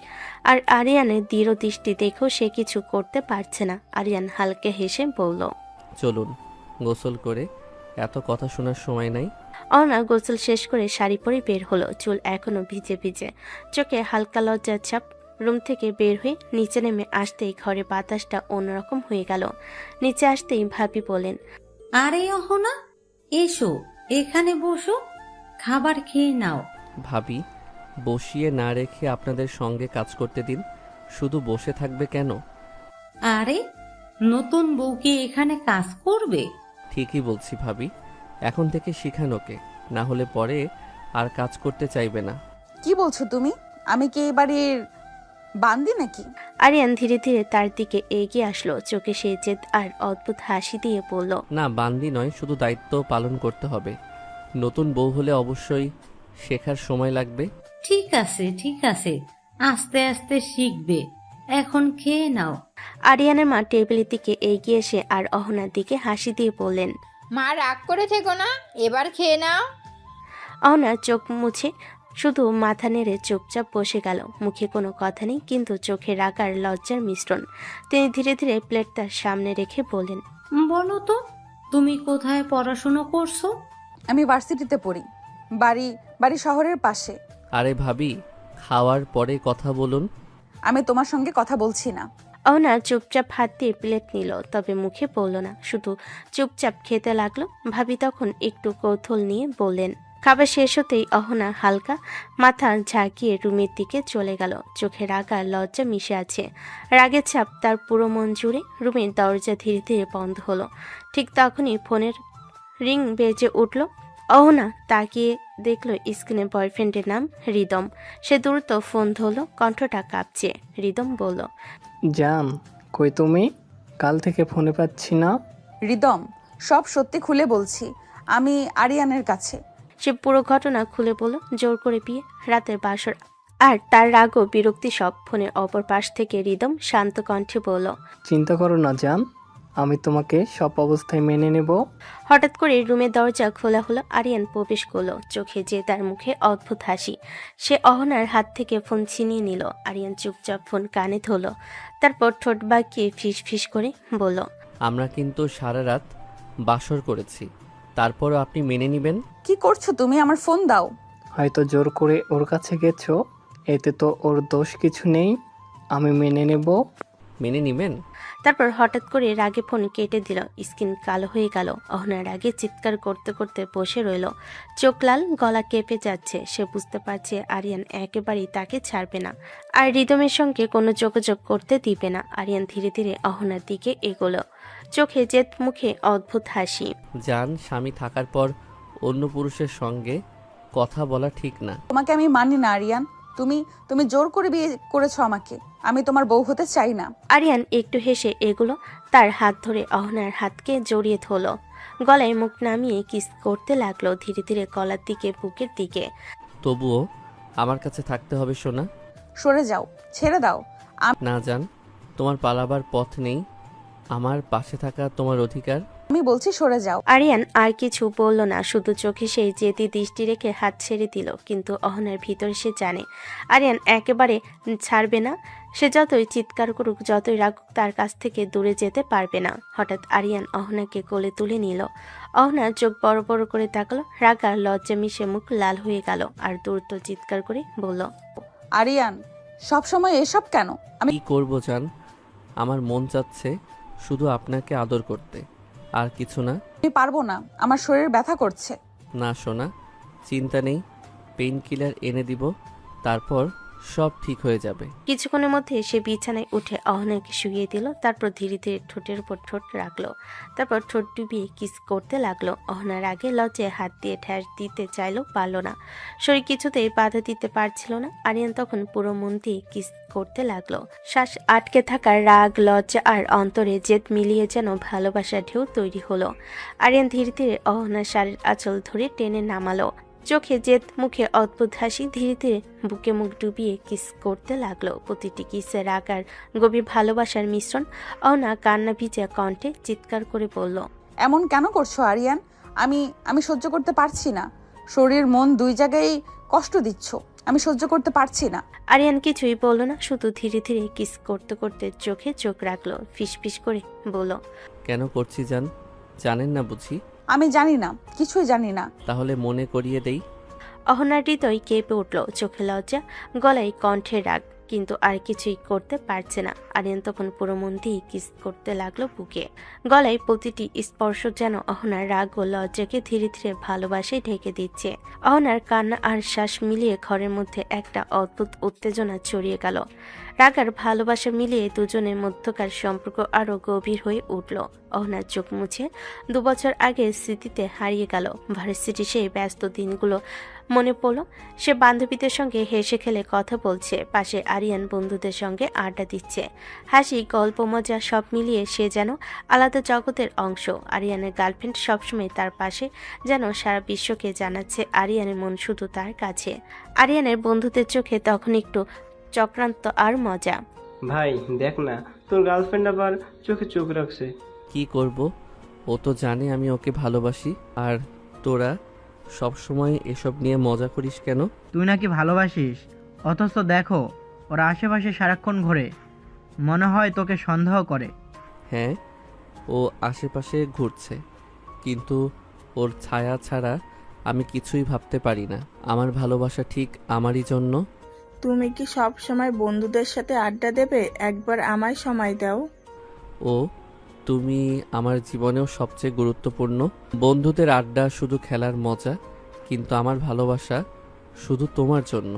আর আরিয়ানের দৃঢ় দৃষ্টি দেখেও সে কিছু করতে পারছে না। আরিয়ান হালকা হেসে বলল, চলুন গোসল করে, এত কথা শোনার সময় নাই। অহনা গোসল শেষ করে শাড়ি পরে বের হলো। চুল এখনো ভিজে ভিজে, চোখে হালকা লজ্জার ছাপ। রুম থেকে বের হয়ে নিচে নেমে আসতেই ঘরে বাতাসটা অন্যরকম হয়ে গেল। নিচে আসতেই ভাবি বলেন, আরে অহনা, এসো এখানে বসো, খাবার খেয়ে নাও। ভাবি, বসিয়ে না রেখে আপনাদের সঙ্গে কাজ করতে দিন, শুধু বসে থাকবে কেন? আরে নতুন বউ কি এখানে কাজ করবে? ঠিকই বলছি ভাবি, এখন থেকে শিখানোকে, না হলে পরে আর কাজ করতে চাইবে না। কি বলছো তুমি? আমি কি এই বাড়ির বান্দি নাকি? আরিয়ান ধীরে ধীরে তার দিকে এগিয়ে আসলো। চোখে সে জেদ আর অদ্ভুত হাসি দিয়ে বলল, না, বান্দি নয়, শুধু দায়িত্ব পালন করতে হবে। নতুন বউ হলে অবশ্যই শেখার সময় লাগবে। ঠিক আছে ঠিক আছে, আস্তে আস্তে শিখবে, এখন খেয়ে নাও। আরিয়ানের মা টেবিলের দিকে এগিয়ে এসে আর অহনার দিকে হাসি দিয়ে বললেন, মা রাগ করে থেকো না, এবার খেয়ে নাও। অহনা চোখ মুছে শুধু মাথা নেড়ে চুপচাপ বসে গেল। মুখে কোনো কথা নেই, কিন্তু চোখে রাগ আর লজ্জার মিশ্রণ। তিনি ধীরে ধীরে প্লেট তার সামনে রেখে বললেন, বলো তো, তুমি কোথায় পড়াশোনা করছো? আমি ভার্সিটিতে পড়ি, বাড়ি বাড়ি শহরের পাশে। আরে ভাবি, খাওয়ার পরে কথা বলুন। আমি তোমার সঙ্গে কথা বলছি না। অহনা চুপচাপ হাত দিয়ে প্লেট নিল, তবে মুখে বলল না, শুধু চুপচাপ খেতে লাগলো। ভাবি তখন একটু কৌতূহল নিয়ে বললেন। খাবার শেষ হতেই অহনা হালকা মাথা ঝাঁকিয়ে রুমের দিকে চলে গেল। চোখে রাগ আর লজ্জা মিশে আছে। রাগের ছাপ তার পুরো মন জুড়ে। রুমের দরজা ধীরে ধীরে বন্ধ হলো। ঠিক তখনই ফোনের রিং বেজে উঠল। অহনা তাকিয়ে দেখলো স্ক্রিনে বয়ফ্রেন্ডের নাম রিদম। সে দ্রুত ফোন ধরলো, কণ্ঠটা কাঁপছে। রিদম বলল, জান, কই তুমি? কাল থেকে ফোনে পাচ্ছি না। রিদম, সব সত্যি খুলে বলছি, আমি আরিয়ানের কাছে। সে পুরো ঘটনা খুলে বলল। জোর করে বিয়ে, রাতের বাসর আর তার রাগ ও বিরক্তি সব। ফোনের অপর পাশ থেকে রিদম শান্ত কণ্ঠে বলল, চিন্তা করো না জান, আমি তোমাকে সব অবস্থায় মেনে নেব। হঠাৎ করে রুমের দরজা খোলা হলো। আরিয়ান প্রবেশ করলো, চোখে যে তার মুখে অদ্ভুত হাসি। সে অহনার হাত থেকে ফোন ছিনিয়ে নিল। আরিয়ান চুপচাপ ফোন কানে ধরল, তারপর ঠোঁট বাঁকিয়ে ফিস ফিস করে বলল, আমরা কিন্তু সারা রাত বাসর করেছি, তারপরও আপনি মেনে নেবেন? কি করছো তুমি? আমার ফোন দাও। হয়তো জোর করে ওর কাছে গেছো, এতে তো ওর দোষ কিছু নেই, আমি মেনে নেব। মেনে নেবেন? তারপর হঠাৎ করে রাগে ফোন কেটে দিল। স্কিন কালো হয়ে গেল। অহনার রাগে চিৎকার করতে করতে বসে রইল। চোখ লাল, গলা কেঁপে যাচ্ছে। সে বুঝতে পারছে আরিয়ান একেবারেই তাকে ছাড়বে না, আর রিদমের সঙ্গে কোনো যোগাযোগ করতে দিবে না। আরিয়ান ধীরে ধীরে অহনার দিকে এগোলো, চোখে জেদ, মুখে অদ্ভুত হাসি। জান, স্বামী থাকার পর অন্য পুরুষের সঙ্গে কথা বলা ঠিক না। তোমাকে আমি মানি না আরিয়ান। তুমি তুমি জোর করে বিয়ে করেছো আমাকে। আমি তোমার বউ হতে চাই না। আরিয়ান একটু হেসে এগুলো, তার হাত ধরে অহনার হাতকে জড়িয়ে ধরল। গলায় মুখ নামিয়ে কিস করতে লাগলো, ধীরে ধীরে গলার দিকে, বুকের দিকে। তবুও আমার কাছে থাকতে হবে সোনা। সরে যাও, ছেড়ে দাও। না জান, তোমার পালাবার পথ নেই, আমার পাশে থাকা তোমার অধিকার। আমি বলছি সরে যাও। আরিয়ান আর কিছু বলল না, শুধু চোখে সেই জেদি দৃষ্টি রেখে হাত ছেড়ে দিল। কিন্তু অহনার ভিতরে সে জানে আরিয়ান একেবারে ছাড়বে না। সে যতই চিৎকার করুক, যতই রাগুক, তার কাছ থেকে দূরে যেতে পারবে না। হঠাৎ আরিয়ান অহনাকে কোলে তুলে নিল। অহনা চোখ বড় বড় করে তাকালো। রাগ আর লজ্জা মিশে মুখ লাল হয়ে গেল, আর দ্রুত চিৎকার করে বলল, আরিয়ান, সব সময় এসব কেন? আমি কি করবো জান, আমার মন চাচ্ছে শুধু আপনাকে আদর করতে, আর কিছু না। পারবো না, আমার শরীর ব্যথা করছে। না সোনা, চিন্তা নেই, পেইন কিলার এনে দিব, তারপর সব ঠিক হয়ে যাবে। কিছুক্ষণের মধ্যে সে বিছানায় উঠে অহনাকে শুইয়ে দিল, তারপর ধীরে ধীরে ঠোঁটের উপর ঠোঁট রাখলো, তারপর ঠোঁট ডুবিয়ে কিস করতে লাগলো। অহনার আগে লজ্জায় হাত দিয়ে ঠ্যাস দিতে চাইলেও পারল না, শরীর কিছুতেই বাধা দিতে পারছিল না। আরিয়ান তখন পুরো মন দিয়ে কিস করতে লাগলো। শ্বাস আটকে থাকা রাগ, লজ্জা আর অন্তরে জেদ মিলিয়ে যেন ভালোবাসার ঢেউ তৈরি হলো। আরিয়ান ধীরে ধীরে অহনার শাড়ির আঁচল ধরে টেনে নামালো। চোখে জেদ, মুখে অদ্ভুত হাসি। ধীরে ধীরে বুকে মুখ ডুবিয়ে কিস করতে লাগলো। প্রতিটি কিসে রাগ আর গভীর ভালোবাসার মিশ্রণ। অহনা কান্না ভিজা কণ্ঠে চিৎকার করে বলল, এমন কেন করছো আরিয়ান? আমি সহ্য করতে পারছি না। শরীর মন দুই জায়গায় কষ্ট দিচ্ছ, আমি সহ্য করতে পারছি না। আরিয়ান কিছুই বলল না, শুধু ধীরে ধীরে কিস করতে করতে চোখে চোখ রাখলো। ফিসফিস করে বলল, কেন করছি জানেন না বুঝি? আমি জানি না, কিছুই জানি না। তাহলে মনে করিয়ে দেই। অহনার হৃদয় কেঁপে উঠল, চোখে লজ্জা, গলায় কণ্ঠে রাগ, কিন্তু আর কিছুই করতে পারছে না। আরিয়ান তখন পুরো মন দিয়ে কিস করতে লাগলো বুকে। গলায় প্রতিটি স্পর্শ যেন অহনার রাগ ও লজ্জাকে ধীরে ধীরে ভালোবাসায় ঢেকে দিচ্ছে। অহনার কান্না আর শ্বাস মিলিয়ে ঘরের মধ্যে একটা অদ্ভুত উত্তেজনা ছড়িয়ে গেল। রাগ আর ভালোবাসা মিলিয়ে দুজনের মধ্যকার সম্পর্ক আরো গভীর হয়ে উঠল। অহনার চোখ মুছে 2 বছর আগে স্মৃতিতে হারিয়ে গেল। ভার্সিটি সেই ব্যস্ত দিনগুলো মনে পড়ল। সে বান্ধবীদের সঙ্গে হেসে খেলে কথা বলছে, পাশে আরিয়ান বন্ধুদের সঙ্গে আড্ডা দিচ্ছে। হাসি, গল্প, মজা সব মিলিয়ে সে যেন আলাদা জগতের অংশ। আরিয়ানের গার্লফ্রেন্ড সবসময় তার পাশে, যেন সারা বিশ্বকে জানাচ্ছে আরিয়ানের মন শুধু তার কাছে। আরিয়ানের বন্ধুদের চোখে তখন একটু চক্রান্ত আর মজা। ভাই দেখ না, তোর গার্লফ্রেন্ড আবার চোখে চোখ রাখছে। কি করব, ও তো জানে আমি ওকে ভালোবাসি। আর তোরা সব সময় এসব নিয়ে মজা করিস কেন? তুই নাকি ভালোবাসিস, অথচ দেখো ওরা আশেপাশে সারাক্ষণ ঘোরে, মনে হয় তোকে সন্দেহ করে। হ্যাঁ, ও আশেপাশে ঘুরছে, কিন্তু ওর ছায়া ছাড়া আমি কিছুই ভাবতে পারি না। আমার ভালোবাসা ঠিক আমারই জন্য। তুমি কি সব সময় বন্ধুদের সাথে আড্ডা দেবে? একবার আমায় সময় দাও। ও তুমি আমার জীবনেও সবচেয়ে গুরুত্বপূর্ণ। বন্ধুদের আড্ডা শুধু খেলার মজা, কিন্তু আমার ভালোবাসা শুধু তোমার জন্য।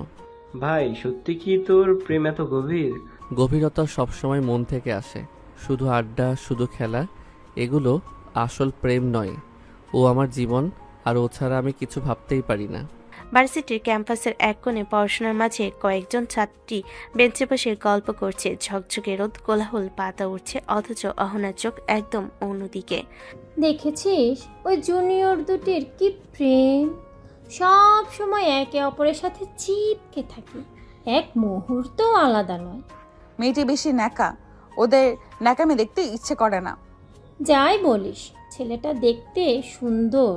ভাই সত্যি কি তোর প্রেম এত গভীর? গভীরতা সবসময় মন থেকে আসে। শুধু আড্ডা, শুধু খেলা, এগুলো আসল প্রেম নয়। ও আমার জীবন, আর ও ছাড়া আমি কিছু ভাবতেই পারি না। ভার্সিটির ক্যাম্পাসের এক কোণে পড়াশোনার মাঝে কয়েকজন ছাত্রী বেঞ্চে বসে গল্প করছে। ঝকঝকে রোদ, কোলাহল, পাতা উঠছে, অথচ অহনার চোখ একদম অন্যদিকে। দেখেছিস ওই জুনিয়র দুটির কি প্রেম, সব সময় একে অপরের সাথে চিপকে থাকে, এক মুহূর্ত আলাদা নয়। মেয়েটি বেশি ন্যাকা, ওদের ন্যাকামি দেখতে ইচ্ছে করে না। যাই বলিস, ছেলেটা দেখতে সুন্দর।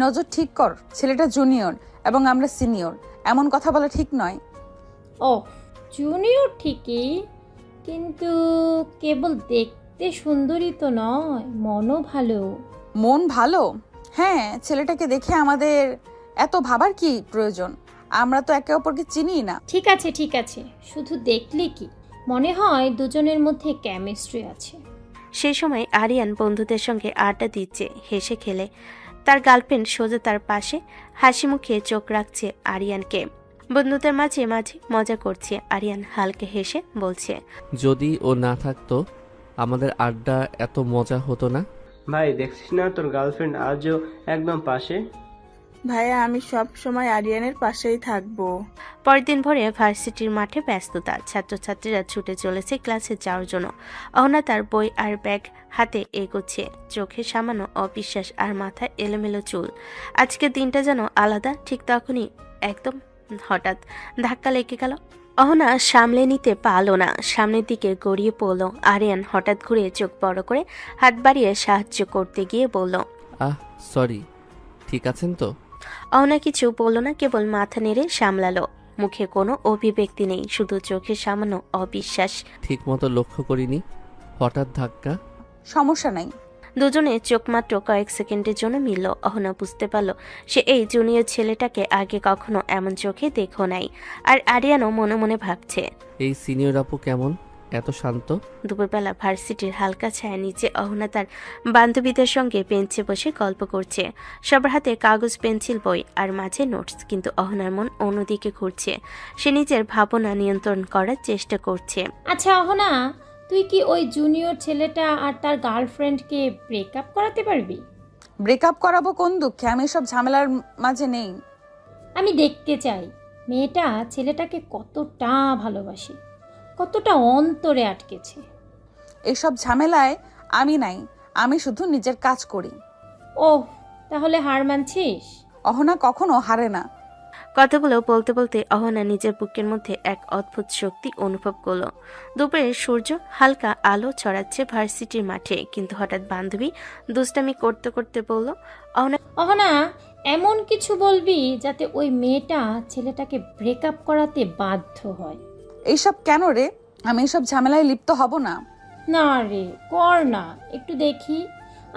নজর ঠিক কর, ছেলেটা জুনিয়র এবং আমরা সিনিয়র, এমন কথা বলা ঠিক নয়। ও জুনিয়র ঠিকই, কিন্তু কেবল দেখতে সুন্দরী তো নয়, মনও ভালো। মন ভালো? হ্যাঁ, ছেলেটাকে দেখে আমাদের এত ভাবার কি প্রয়োজন? আমরা তো একে অপরকে চিনি না। ঠিক আছে, শুধু দেখলে কি মনে হয় দুজনের মধ্যে কেমিস্ট্রি আছে। সেই সময় আরিয়ান বন্ধুদের সঙ্গে আড্ডা দিচ্ছে, হেসে খেলে। তার গার্লফ্রেন্ড সোজা তার পাশে হাসি মুখে চোখ রাখছে আরিয়ানকে। বন্ধুদের মাঝে মাঝে মজা করছে। আরিয়ান হালকা হেসে বলছে, যদি ও না থাকতো আমাদের আড্ডা এত মজা হতো না। ভাই দেখছিস না তোর গার্লফ্রেন্ড আজও একদম পাশে। ভাইয়া আমি সব সময় আরিয়ানের পাশেই থাকবো। পরের দিন ভোরে ভার্সিটির মাঠে ব্যস্ততা। ছাত্রছাত্রীরা ছুটে চলেছে ক্লাসে যাওয়ার জন্য। অহনা তার বই আর ব্যাগ হাতে এগোচ্ছে, চোখে সামান্য অবিশ্বাস আর মাথায় এলোমেলো চুল। আজকের দিনটা যেন আলাদা। ঠিক তখনই একদম হঠাৎ ধাক্কা লেগে গেল। অহনা সামলে নিতে পারল না, সামনের দিকে গড়িয়ে পড়ল। আরিয়ান হঠাৎ ঘুরে চোখ বড় করে হাত বাড়িয়ে সাহায্য করতে গিয়ে বলল, সরি, ঠিক আছেন তো? অহনা কিছু বলল না, কেবল মাথা নেড়ে সামলালো। মুখে কোনো অভিব্যক্তি নেই, শুধু চোখে সামান্য অবিশ্বাস। ঠিক মতো লক্ষ্য করিনি, হঠাৎ ধাক্কা। সমস্যা নাই। দুজনে চোখ মাত্র কয়েক সেকেন্ডের জন্য মিলল। অহনা বুঝতে পারল সে এই জুনিয়র ছেলেটাকে আগে কখনো এমন চোখে দেখো নাই। আর আরিয়ানও মনে মনে ভাবছে, এই সিনিয়র আপু কেমন? এত শান্ত? দুপুরবেলা ভার্সিটির হালকা ছায়া নিচে অহনা তার বান্ধবীদের সঙ্গে বেঞ্চে বসে গল্প করছে। সবার হাতে কাগজ, পেন্সিল, বই আর মাঝে নোটস, কিন্তু অহনার মন অন্যদিকে ঘুরছে। সে নিজের ভাবনা নিয়ন্ত্রণ করার চেষ্টা করছে। আচ্ছা অহনা, তুই কি ওই জুনিয়র ছেলেটা আর তার গার্লফ্রেন্ডকে ব্রেকআপ করাতে পারবি? ব্রেকআপ করাবো কোন দুঃখে? আমি সব ঝামেলার মাঝে নেই। আমি দেখতে চাই মেয়েটা ছেলেটাকে কতটা ভালোবাসে, কতটা অন্তরে আটকেছে। এসব ঝামেলায় আমি নাই, আমি শুধু নিজের কাজ করি। ওহ, তাহলে হার মানছিস? অহনা কখনো হারে না। কথাগুলো বলতে বলতে অহনা নিজের বুকের মধ্যে এক অদ্ভুত শক্তি অনুভব করলো। দুপুরের সূর্য হালকা আলো ছড়াচ্ছে ভার্সিটির মাঠে, কিন্তু হঠাৎ বান্ধবী দুষ্টামি করতে করতে বলল, অহনা, এমন কিছু বলবি যাতে ওই মেয়েটা ছেলেটাকে ব্রেকআপ করাতে বাধ্য হয়। এইসব কেন রে? আমি এসব ঝামেলায় লিপ্ত হব না। না রে, কর না, একটু দেখি।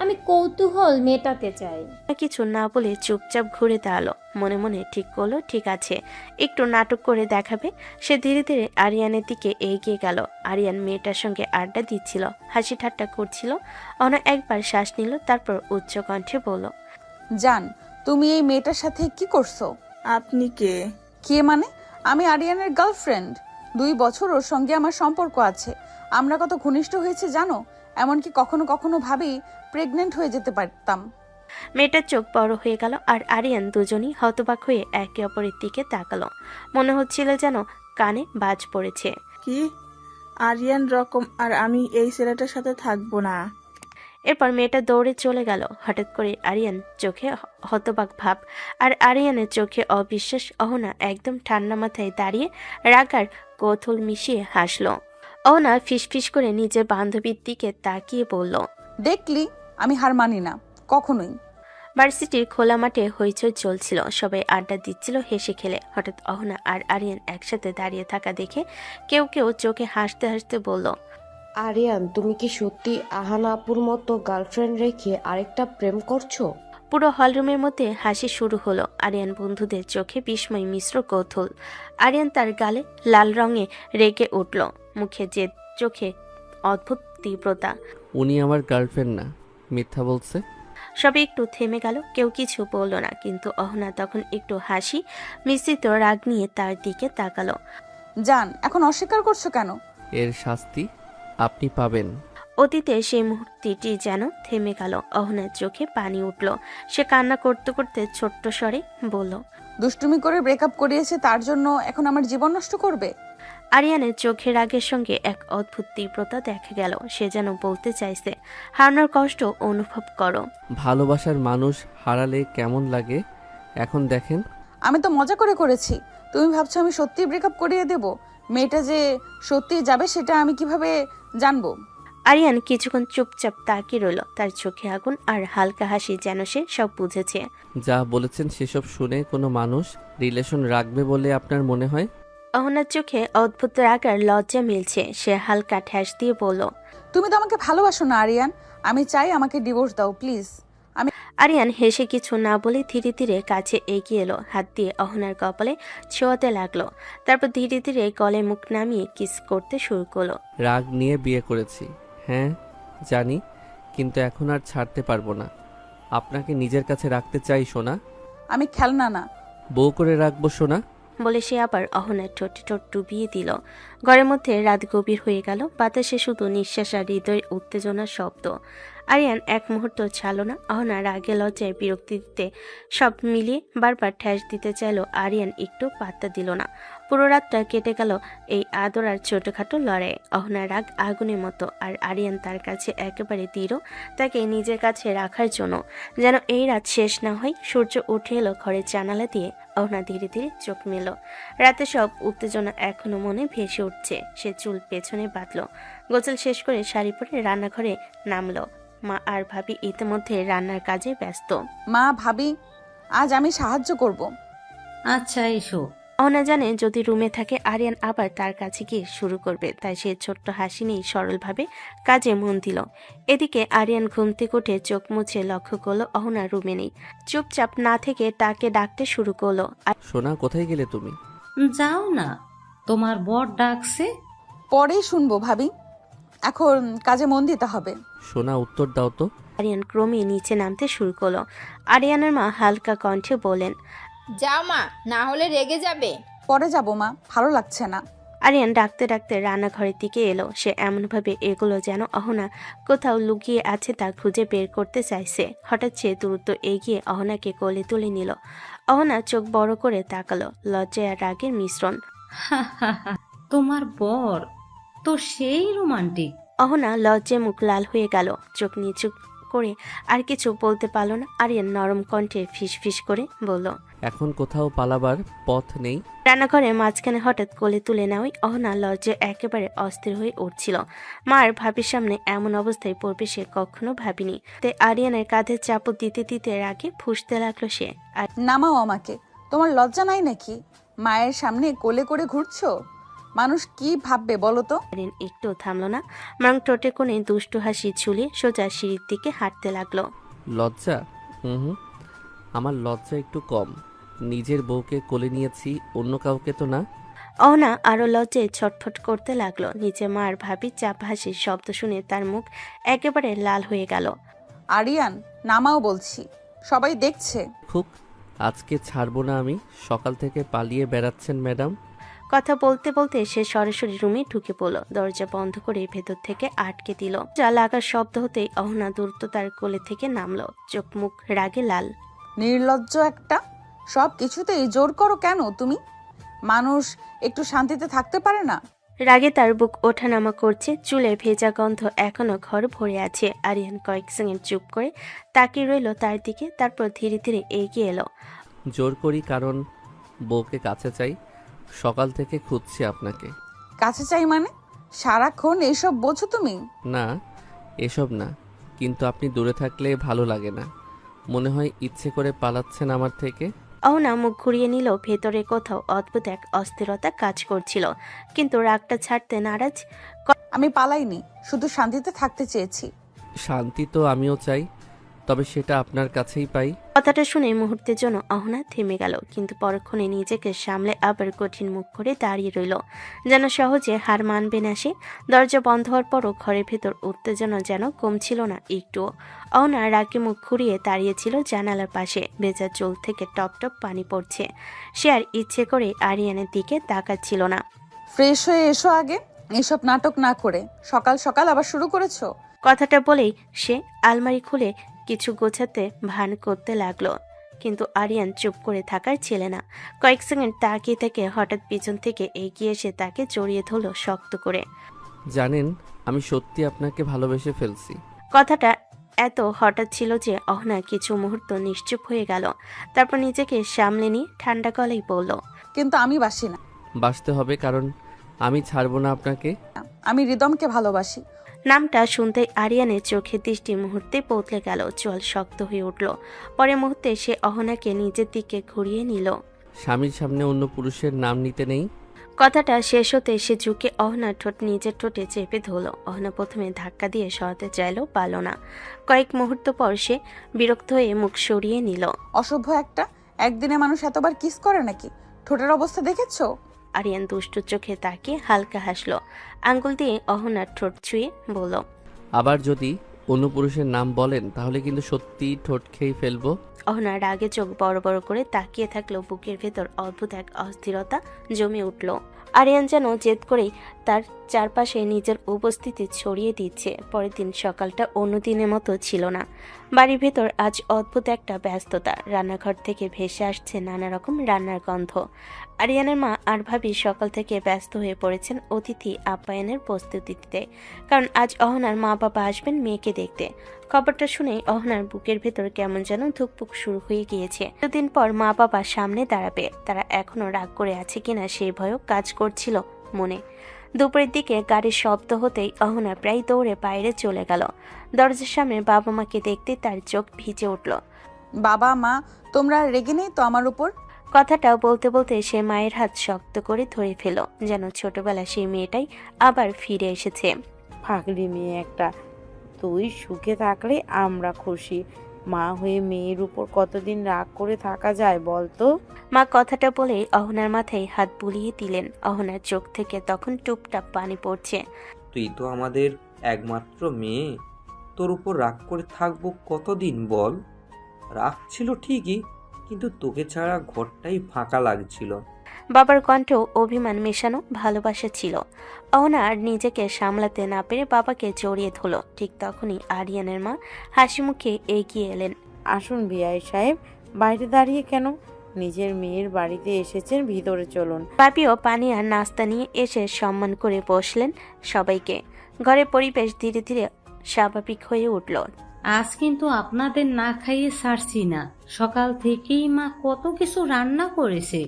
আমি কৌতূহল মেটাতে চাই। কিছু না বলে চুপচাপ ঘুরে দাঁড়ালো। মনে মনে ঠিক করলো, ঠিক আছে, একটু নাটক করে দেখাবে। সে ধীরে ধীরে আরিয়ানের দিকে এগিয়ে গেল। আরিয়ান মেয়েটার সঙ্গে আড্ডা দিচ্ছিল, হাসি ঠাট্টা করছিল। অনা একবার শ্বাস নিল, তারপর উচ্চ কণ্ঠে বলল, জান, তুমি এই মেয়েটার সাথে কি করছো? আপনি কে? কে মানে? আমি আরিয়ানের গার্লফ্রেন্ড। 2 বছর ওর সঙ্গে আমার সম্পর্ক আছে। আমরা কত ঘনিষ্ঠ হয়েছে জানো? এমনকি কখনো কখনো ভাবি প্রেগনেন্ট হয়ে যেতে পারতাম। মেয়েটার চোখ বড় হয়ে গেল, আর আরিয়ান দুজনই হতবাক হয়ে একে অপরের দিকে তাকালো। মনে হচ্ছিল যেন কানে বাজ পড়েছে। কি? আরিয়ান রকম আর আমি এই ছেলেটার সাথে থাকবো না। এরপর মেয়েটা দৌড়ে চলে গেল। হঠাৎ করে আরিয়ান চোখে হতবাক ভাব, আর আরিয়ানের চোখে অবিশ্বাস। অহনা একদম ঠান্ডা মাথায় দাঁড়িয়ে রাগার কৌতূহল মিশিয়ে হাসলো। অহনা ফিসফিস করে নিজের বান্ধবীর দিকে তাকিয়ে বলল, দেখলি, আমি হার মানি না কখনোই। ভার্সিটির খোলা মাঠে হইচই চলছিল, সবাই আড্ডা দিচ্ছিল হেসে খেলে। হঠাৎ অহনা আর আরিয়ান একসাথে দাঁড়িয়ে থাকা দেখে কেউ কেউ চোখে হাসতে হাসতে বলল, আরিয়ান, তুমি কি সত্যি আহানা আপুর মতো গার্লফ্রেন্ড রেখে আরেকটা প্রেম করছো? পুরো হলরুমের মধ্যে হাসি শুরু হলো। আরিয়ান বন্ধুদের চোখে বিস্ময় মিশ্র কৌতূহল। আরিয়ান তার গালে লাল রঙে রেগে উঠল, মুখে জেদ, চোখে অদ্ভুত তীব্রতা। উনি আমার গার্লফ্রেন্ড না, মিথ্যা বলছে। সবাই একটু থেমে গেল, কেউ কিছু বলল না, কিন্তু অহনা তখন একটু হাসি মিশ্রিত রাগ নিয়ে তার দিকে তাকালো। জান, এখন অস্বীকার করছো কেন? এর শাস্তি আপনি পাবেন। অতীতে সেই মুহূর্তটি যেন থেমে গেল। অহনার চোখে পানি উঠল। সে কান্না করতে করতে ছোট্ট স্বরে বলল, দুষ্টুমি করে ব্রেকআপ করিয়েছে, তার জন্য এখন আমার জীবন নষ্ট করবে? আরিয়ানের চোখের রাগের সঙ্গে এক অদ্ভুত তীব্রতা দেখা গেল। সে যেন বলতে চাইছে, হারানোর কষ্ট অনুভব করো। ভালোবাসার মানুষ হারালে কেমন লাগে এখন দেখেন। আমি তো মজা করে করেছি। তুমি ভাবছো আমি সত্যি ব্রেকআপ করিয়ে দেব? মেয়েটা যে সত্যি যাবে সেটা আমি কিভাবে জানবো? আরিয়ান কিছুক্ষণ চুপচাপ তাকিয়ে রইল। তার চোখে আগুন আর হালকা হাসি, যেন সে সব বুঝেছে। যা বলেছেন সেসব শুনে কোনো মানুষ রিলেশন রাখবে বলে আপনার মনে হয়? অহনার চোখে অদ্ভুত রাগ আর লজ্জা মিলছে। সে হালকা ঠ্যাস দিয়ে বলল, তুমি তো আমাকে ভালোবাসো না আরিয়ান। আমি চাই আমাকে ডিভোর্স দাও প্লিজ। আরিয়ান হেসে কিছু না বলে ধীরে ধীরে কাছে এগিয়ে এলো, হাত দিয়ে অহনার কপালে ছোঁয়াতে লাগলো। তারপর ধীরে ধীরে গলে মুখ নামিয়ে কিস করতে শুরু করলো। রাগ নিয়ে বিয়ে করেছি, হ্যাঁ জানি, কিন্তু এখন আর ছাড়তে পারবো না। আপনাকে নিজের কাছে রাখতে চাই সোনা। আমি খেলনা না। বউ করে রাখবো সোনা। বলে সে আবার অহনার ঠোঁটে ঠোঁট ডুবিয়ে দিল। ঘরের মধ্যে রাত গভীর হয়ে গেল। বাতাসে শুধু নিঃশ্বাস আর হৃদয়ের উত্তেজনার শব্দ। আরিয়ান এক মুহূর্ত ছাড়ল না। অহনা রাগে লজ্জায় বিরক্তিতে সব মিলিয়ে বারবার ঠ্যাস দিতে চাইল। আরিয়ান একটু পাত্তা দিল না। পুরো রাতটা কেটে গেল এই আদর আর ছোটখাটো লড়াই। অহনার রাগ আগুনের মতো, আর আরিয়ান তার কাছে একেবারে দৃঢ়, তাকে নিজের কাছে রাখার জন্য। যেন এই রাত শেষ না হয়। সূর্য উঠে এলো ঘরের জানালা দিয়ে। অহনা ধীরে ধীরে চোখ মেল। রাতে সব উত্তেজনা এখনো মনে ভেসে উঠছে। সে চুল পেছনে বাঁধল, গোসল শেষ করে শাড়ি পরে রান্নাঘরে নামলো। মা আর ভাবি ইতিমধ্যে রান্নার কাজে ব্যস্ত। মা, ভাবি, আজ আমি সাহায্য করব। আচ্ছা, এসো। অহনা জানে যদি রুমে থাকে আরিয়ান আবার তার কাছে গিয়ে শুরু করবে, তাই সে ছোট্ট হাসি নিয়ে সরলভাবে কাজে মন দিল। এদিকে আরিয়ান ঘুম থেকে উঠে চোখ মুছে লক্ষ্য করলো অহনা রুমে নেই। চুপচাপ না থেকে তাকে ডাকতে শুরু করলো। সোনা, কোথায় গেলে তুমি? যাও না, তোমার বর ডাকছে। পরেই শুনবো ভাবি, এখন কাজে মন দিতে হবে। সোনা উত্তর দাও তো। আরিয়ান ক্রমে নিচে নামতে শুরু করলো। আরিয়ানের মা হালকা কণ্ঠে বলেন, যাও মা, না হলে রেগে যাবে। পরে যাব মা, ভালো লাগছে না। আরিয়ান ডাকতে ডাকতে রান্নাঘরের দিকে এলো। সে এমনভাবে এগুলো যেন অহনা কোথাও লুকিয়ে আছে তা খুঁজে বের করতে চাইছে। হঠাৎ সে দ্রুত এগিয়ে অহনাকে কোলে তুলে নিল। অহনা চোখ বড় করে তাকালো, লজ্জায় আর রাগের মিশ্রণ। তোমার বর তো সেই রোমান্টিক। অহনা লজ্জায় মুখ লাল হয়ে গেল, চোখ নিচু করে আর কিছু বলতে পারল না। আরিয়ান নরম কণ্ঠে ফিস ফিস করে বলল, এখন কোথাও পালাবার পথ নেই। রান্নাঘরের মাঝখানে হঠাৎ কোলে তুলে নেওয়াই অহনা লজ্জায় একেবারে অস্থির হয়ে উঠছিল। মার ভাবির সামনে এমন অবস্থায় পড়বে সে কখনো ভাবিনি। তাই আরিয়ানের কাঁধে চাপড় দিতে দিতে রাগে ফুঁসতে লাগলো সে। আর নামাও আমাকে, তোমার লজ্জা নাই নাকি? মায়ের সামনে কোলে করে ঘুরছো, মানুষ কি ভাববে বলো তো? আরিয়ান একটু থামলো না, বরং ঠোঁটে কোণে দুষ্টু হাসি ঝুলিয়ে সোজা সিঁড়ির দিকে হাঁটতে লাগলো। লজ্জা? হুম, আমার লজ্জা একটু কম। নিজের বউকে কোলে নিয়েছি, অন্য কাউকে তো না। অহনা আরো লজ্জায় ছটফট করতে লাগলো। নিচে মার ভাবির চাপ হাসির শব্দ শুনে তার মুখ একেবারে লাল হয়ে গেল। আরিয়ান নামাও বলছি, সবাই দেখছে। খুক, আজকে ছাড়বো না আমি। সকাল থেকে পালিয়ে বেড়াচ্ছেন ম্যাডাম। কথা বলতে বলতে সে সরাসরি রুমে ঢুকে পড়ল। দরজা বন্ধ করে ভেতর থেকে আটকে দিল। যা লাগার শব্দ হতেই অহনা দ্রুত তার কোলে থেকে নামলো, চোখ মুখ রাগে লাল। নির্লজ্জ একটা, সব কিছুতেই জোর করো কেন তুমি? মানুষ একটু শান্তিতে থাকতে পারে না? রাগে তার বুক ওঠানামা করছে, চুলে ভেজা গন্ধ এখনো ঘর ভরে আছে। আরিয়ান কয়েক সেকেন্ড চুপ করে তাকিয়ে রইল তার দিকে, তারপর ধীরে ধীরে এগিয়ে এলো। জোর করি কারণ বউকে কাছে চাই। সকাল থেকে খুঁজছি আপনাকে। কাছে চাই মানে? সারাক্ষণ এইসব বোঝো তুমি? না, এসব না, কিন্তু আপনি দূরে থাকলে ভালো লাগে না। মনে হয় ইচ্ছে করে পালাচ্ছেন আমার থেকে। অহনা মুখ ঘুরিয়ে নিল। ভেতরে কোথাও অদ্ভুত এক অস্থিরতা কাজ করছিল, কিন্তু রাগটা ছাড়তে নারাজ। আমি পালাইনি, শুধু শান্তিতে থাকতে চেয়েছি। শান্তি তো আমিও চাই, তবে সেটা আপনার কাছেই পাই। কথাটা শুনে মুহূর্তের জন্য অহনা থেমে গেল, কিন্তু পরক্ষণে নিজেকে সামলে আবার কঠিন মুখ করে দাঁড়িয়ে রইল, যেন সহজে হার মানবে না সে। দরজা বন্ধ হওয়ার পরও ঘরের ভেতর উত্তেজনা যেন কমছিল না একটুও। অহনা রাগে মুখ ঘুরিয়ে দাঁড়িয়েছিল জানালার পাশে। ভেজা চুল থেকে টপ টপ পানি পড়ছে। সে আর ইচ্ছে করে আরিয়ানের দিকে তাকাচ্ছিল না। ফ্রেশ হয়ে এসো আগে, এসব নাটক না করে। সকাল সকাল আবার শুরু করেছো। কথাটা বলেই সে আলমারি খুলে কিছু গোছাতে ভান করতে লাগলো, কিন্তু আরিয়ান চুপ করে থাকার ছেলে না। কয়েক সেকেন্ড তাকিয়ে থেকে হঠাৎ পিছন থেকে এগিয়ে এসে তাকে জড়িয়ে ধরল শক্ত করে। জানেন, আমি সত্যি আপনাকে ভালোবেসে ফেলছি। কথাটা এত হঠাৎ ছিল যে অহনা কিছু মুহূর্ত নিশ্চুপ হয়ে গেল, তারপর নিজেকে সামলে নিয়ে ঠান্ডা গলায় বলল, কিন্তু আমি বাসি না। বাসতে হবে, কারণ আমি ছাড়বো না আপনাকে। আমি রিদমকে ভালোবাসি। নামটা শুনতেই আরিয়ানের চোখের দৃষ্টি মুহূর্তে বদলে গেল, চোয়াল শক্ত হয়ে উঠল। পরে মুহূর্তে সে অহনাকে নিজের দিকে ঘুরিয়ে নিল। স্বামীর সামনে অন্য পুরুষের নাম নিতে নেই। কথাটা শেষ হতে সে ঝুঁকে অহনার ঠোঁট নিজের ঠোঁটে চেপে ধরল। অহনা প্রথমে ধাক্কা দিয়ে সরাতে চাইল, পারল না। কয়েক মুহূর্ত পর সে বিরক্ত হয়ে মুখ সরিয়ে নিল। অসভ্য একটা, একদিনে মানুষ এতবার কিস করে নাকি? ঠোঁটের অবস্থা দেখেছো? আরিয়ান দুষ্টু চোখে তাকিয়ে হালকা হাসলো, আঙ্গুল দিয়ে অহনার ঠোঁট ছুঁয়ে বলল, আবার যদি অন্য পুরুষের নাম বলেন তাহলে কিন্তু সত্যি ঠোঁট খেয়ে ফেলবো। অহনার রাগে চোখ বড় বড় করে তাকিয়ে থাকলো। বুকের ভেতর অদ্ভুত এক অস্থিরতা জমে উঠল। আরিয়ান যেন জেদ করেই তার চারপাশে নিজের উপস্থিতি ছড়িয়ে দিচ্ছে। পরের দিন সকালটা অন্য দিনের মতো ছিল না। বাড়ির ভেতর আজ অদ্ভুত একটা ব্যস্ততা। রান্নাঘর থেকে ভেসে আসছে নানা রকম রান্নার গন্ধ। আরিয়ানের মা আর ভাবি সকাল থেকে ব্যস্ত হয়ে পড়েছেন অতিথি আপ্যায়নের প্রস্তুতিতে, কারণ আজ অহনার মা বাবা আসবেন মেয়েকে দেখতে। খবরটা শুনে অহনার বুকের ভেতর কেমন যেন ধুকপুক শুরু হয়ে গিয়েছে। দুদিন পর মা বাবা সামনে দাঁড়াবে, তারা এখনো রাগ করে আছে কিনা সেই ভয়ও কাজ করছিল মনে। দুপুরের দিকে গাড়ির শব্দ হতেই অহনা প্রায় দৌড়ে বাইরে চলে গেল। দরজার সামনে বাবা মাকে দেখতে তার চোখ ভিজে উঠল। বাবা মা, তোমরা রেগে নেই তো আমার উপর? কথাটাও বলতে বলতে সে মায়ের হাত শক্ত করে ধরে ফেল, যেন ছোটবেলা সেই মেয়েটাই আবার ফিরে এসেছে। পাগলি মেয়ে একটা, তুই সুখে থাকলে আমরা খুশি। মা হয়ে মেয়ের উপর কতদিন রাগ করে থাকা যায় বলতো? মা কথাটা বলে অহনার মাথায় হাত বুলিয়ে দিলেন। অহনার চোখ থেকে তখন টুপটাপ পানি পড়ছে। তুই তো আমাদের একমাত্র মেয়ে, তোর উপর রাগ করে থাকবো কতদিন বল? রাগ ছিল ঠিকই, কিন্তু তোকে ছাড়া ঘরটাই ফাঁকা লাগছিল। বাবার কণ্ঠেও অভিমান মেশানো ভালোবাসা ছিল। অহনা আর নিজেকে সামলাতে না পেরে বাবাকে জড়িয়ে ধরল। ঠিক তখনই আরিয়ানের মা হাসি মুখে এগিয়ে এলেন। আসুন বিআই সাহেব, বাইরে দাঁড়িয়ে কেন? নিজের মেয়ের বাড়িতে এসেছেন, ভিতরে চলুন। বাপিও পানি আর নাস্তা নিয়ে এসে সম্মান করে বসলেন সবাইকে। ঘরের পরিবেশ ধীরে ধীরে স্বাভাবিক হয়ে উঠল। আজ কিন্তু আপনাদের না খাইয়ে ছাড়ছি না। সকাল থেকেই মা কত কিছু রান্না করেছে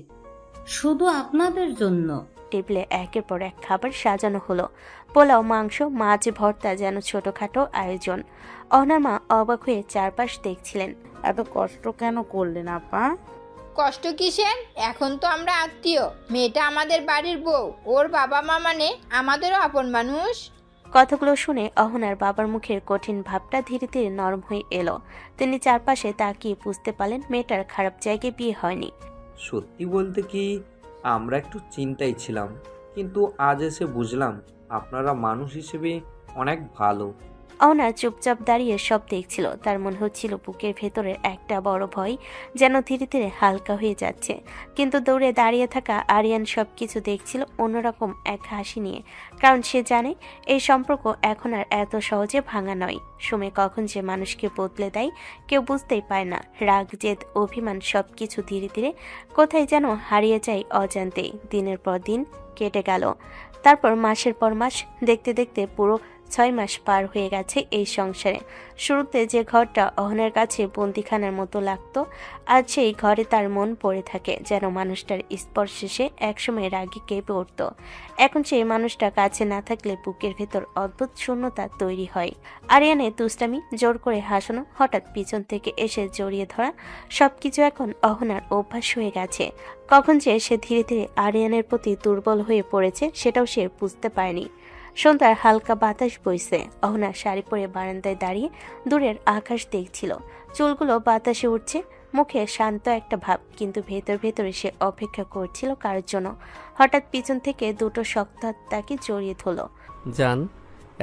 শুধু আপনাদের জন্য। টেবিলে একের পর এক খাবার সাজানো হলো। পোলাও, মাংস, মাছ ভর্তা, যেন ছোটখাটো আয়োজন। অহনার মা অবাক হয়ে চারপাশ দেখছিলেন। এত কষ্ট কেন করলেন আপা? কষ্ট কিসের? এখন তো আমরা আত্মীয়। মেয়েটা আমাদের বাড়ির বউ, ওর বাবা মা মানে আমাদেরও আপন মানুষ। কথাগুলো শুনে অহনার বাবার মুখের কঠিন ভাবটা ধীরে ধীরে নরম হয়ে এলো। তিনি চারপাশে তাকিয়ে বুঝতে পারলেন মেয়েটার খারাপ জায়গায় বিয়ে হয়নি। সত্যি বলতে কি, আমরা একটু চিন্তায় ছিলাম, কিন্তু আজ এসে বুঝলাম আপনারা মানুষ হিসেবে অনেক ভালো। অহনা চুপচাপ দাঁড়িয়ে সব দেখছিল। তার মনে হচ্ছিল বুকের ভেতরের একটা বড় ভয় যেন ধীরে ধীরে হালকা হয়ে যাচ্ছে। কিন্তু দৌড়ে দাঁড়িয়ে থাকা আরিয়ান সবকিছু দেখছিল অন্যরকম এক হাসি নিয়ে, কারণ সে জানে এই সম্পর্ক এখন আর এত সহজে ভাঙা নয়। সময় কখন যে মানুষকে বদলে দেয় কেউ বুঝতেই পায় না। রাগ, জেদ, অভিমান সবকিছু ধীরে ধীরে কোথায় যেন হারিয়ে যায় অজান্তেই। দিনের পর দিন কেটে গেল, তারপর মাসের পর মাস। দেখতে দেখতে পুরো 6 মাস পার হয়ে গেছে এই সংসারে। শুরুতে যে ঘরটা অহনার কাছে বন্দিখানার মতো লাগতো, আজ সেই ঘরে তার মন পড়ে থাকে, যেন মানুষটার স্পর্শে সে একসময় রাগে কেঁপে উঠত। এখন সেই মানুষটা কাছে না থাকলে বুকের ভেতর অদ্ভুত শূন্যতা তৈরি হয়। আরিয়ানের দুষ্টামি, জোর করে হাসানো, হঠাৎ পিছন থেকে এসে জড়িয়ে ধরা, সবকিছু এখন অহনার অভ্যাস হয়ে গেছে। কখন যে সে ধীরে ধীরে আরিয়ানের প্রতি দুর্বল হয়ে পড়েছে সেটাও সে বুঝতে পারেনি। সন্ধ্যার হালকা বাতাস বইছে। অহনা শাড়ি পরে বারান্দায় দাঁড়িয়ে দূরের আকাশ দেখছিল। চুলগুলো বাতাসে উঠছে, মুখে শান্ত একটা ভাব, কিন্তু ভেতর ভেতরে সে অপেক্ষা করছিল কারোর জন্য। হঠাৎ পিছন থেকে দুটো শক্ত হাত তাকে জড়িয়ে ধরল। জান,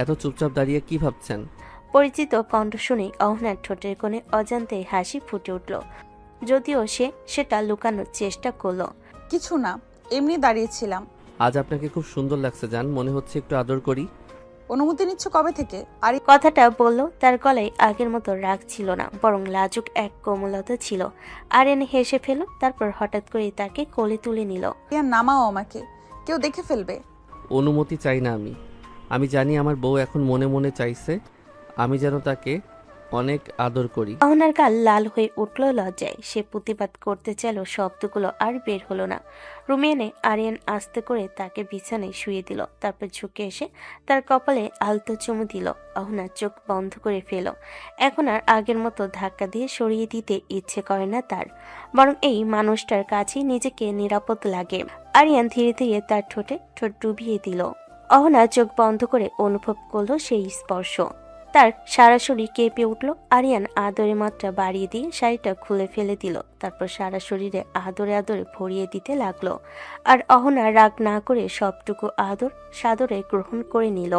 এত চুপচাপ দাঁড়িয়ে কি ভাবছেন? পরিচিত কণ্ঠ শুনে অহনার ঠোঁটের কোণে অজান্তে হাসি ফুটে উঠল, যদিও সে সেটা লুকানোর চেষ্টা করলো। কিছু না, এমনি দাঁড়িয়েছিলাম। আজ আপনাকে খুব সুন্দর লাগছে জান, মনে হচ্ছে একটু আদর করি। অনুমতি নিচ্ছ কবে থেকে? আর কথাটা বলল, তার গলায় আগের মতো রাগ ছিল না, বরং লাজুক এক কোমলতা ছিল। আরিয়ান হেসে ফেল, তারপর হঠাৎ করে তাকে কোলে তুলে নিল। নামাও আমাকে, কেউ দেখে ফেলবে। অনুমতি চাই না আমি জানি আমার বউ এখন মনে মনে চাইছে আমি যেন তাকে অনেক আদর করি। অহনার গাল লাল হয়ে উঠল লজ্জায়। সে প্রতিবাদ করতে চাইল, শব্দগুলো আর বের হলো না। রুমে এনে আরিয়ান আস্তে করে তাকে বিছানায় শুয়ে দিল, তারপর ঝুঁকে এসে তার কপালে আলতো চুমু দিল। অহনা চোখ বন্ধ করে ফেল। এখন আর আগের মতো ধাক্কা দিয়ে সরিয়ে দিতে ইচ্ছে করে না তার, বরং এই মানুষটার কাছে নিজেকে নিরাপদ লাগে। আরিয়ান ধীরে ধীরে তার ঠোঁটে ঠোঁট ডুবিয়ে দিল। অহনা চোখ বন্ধ করে অনুভব করলো সেই স্পর্শ। তার সারা শরীর কেঁপে উঠল। আরিয়ান আদরের মাত্রা বাড়িয়ে দিয়ে শাড়িটা খুলে ফেলে দিল, তারপর সারা শরীরে আদরে আদরে ভরিয়ে দিতে লাগলো। আর অহনা রাগ না করে সবটুকু আদর সাদরে গ্রহণ করে নিল।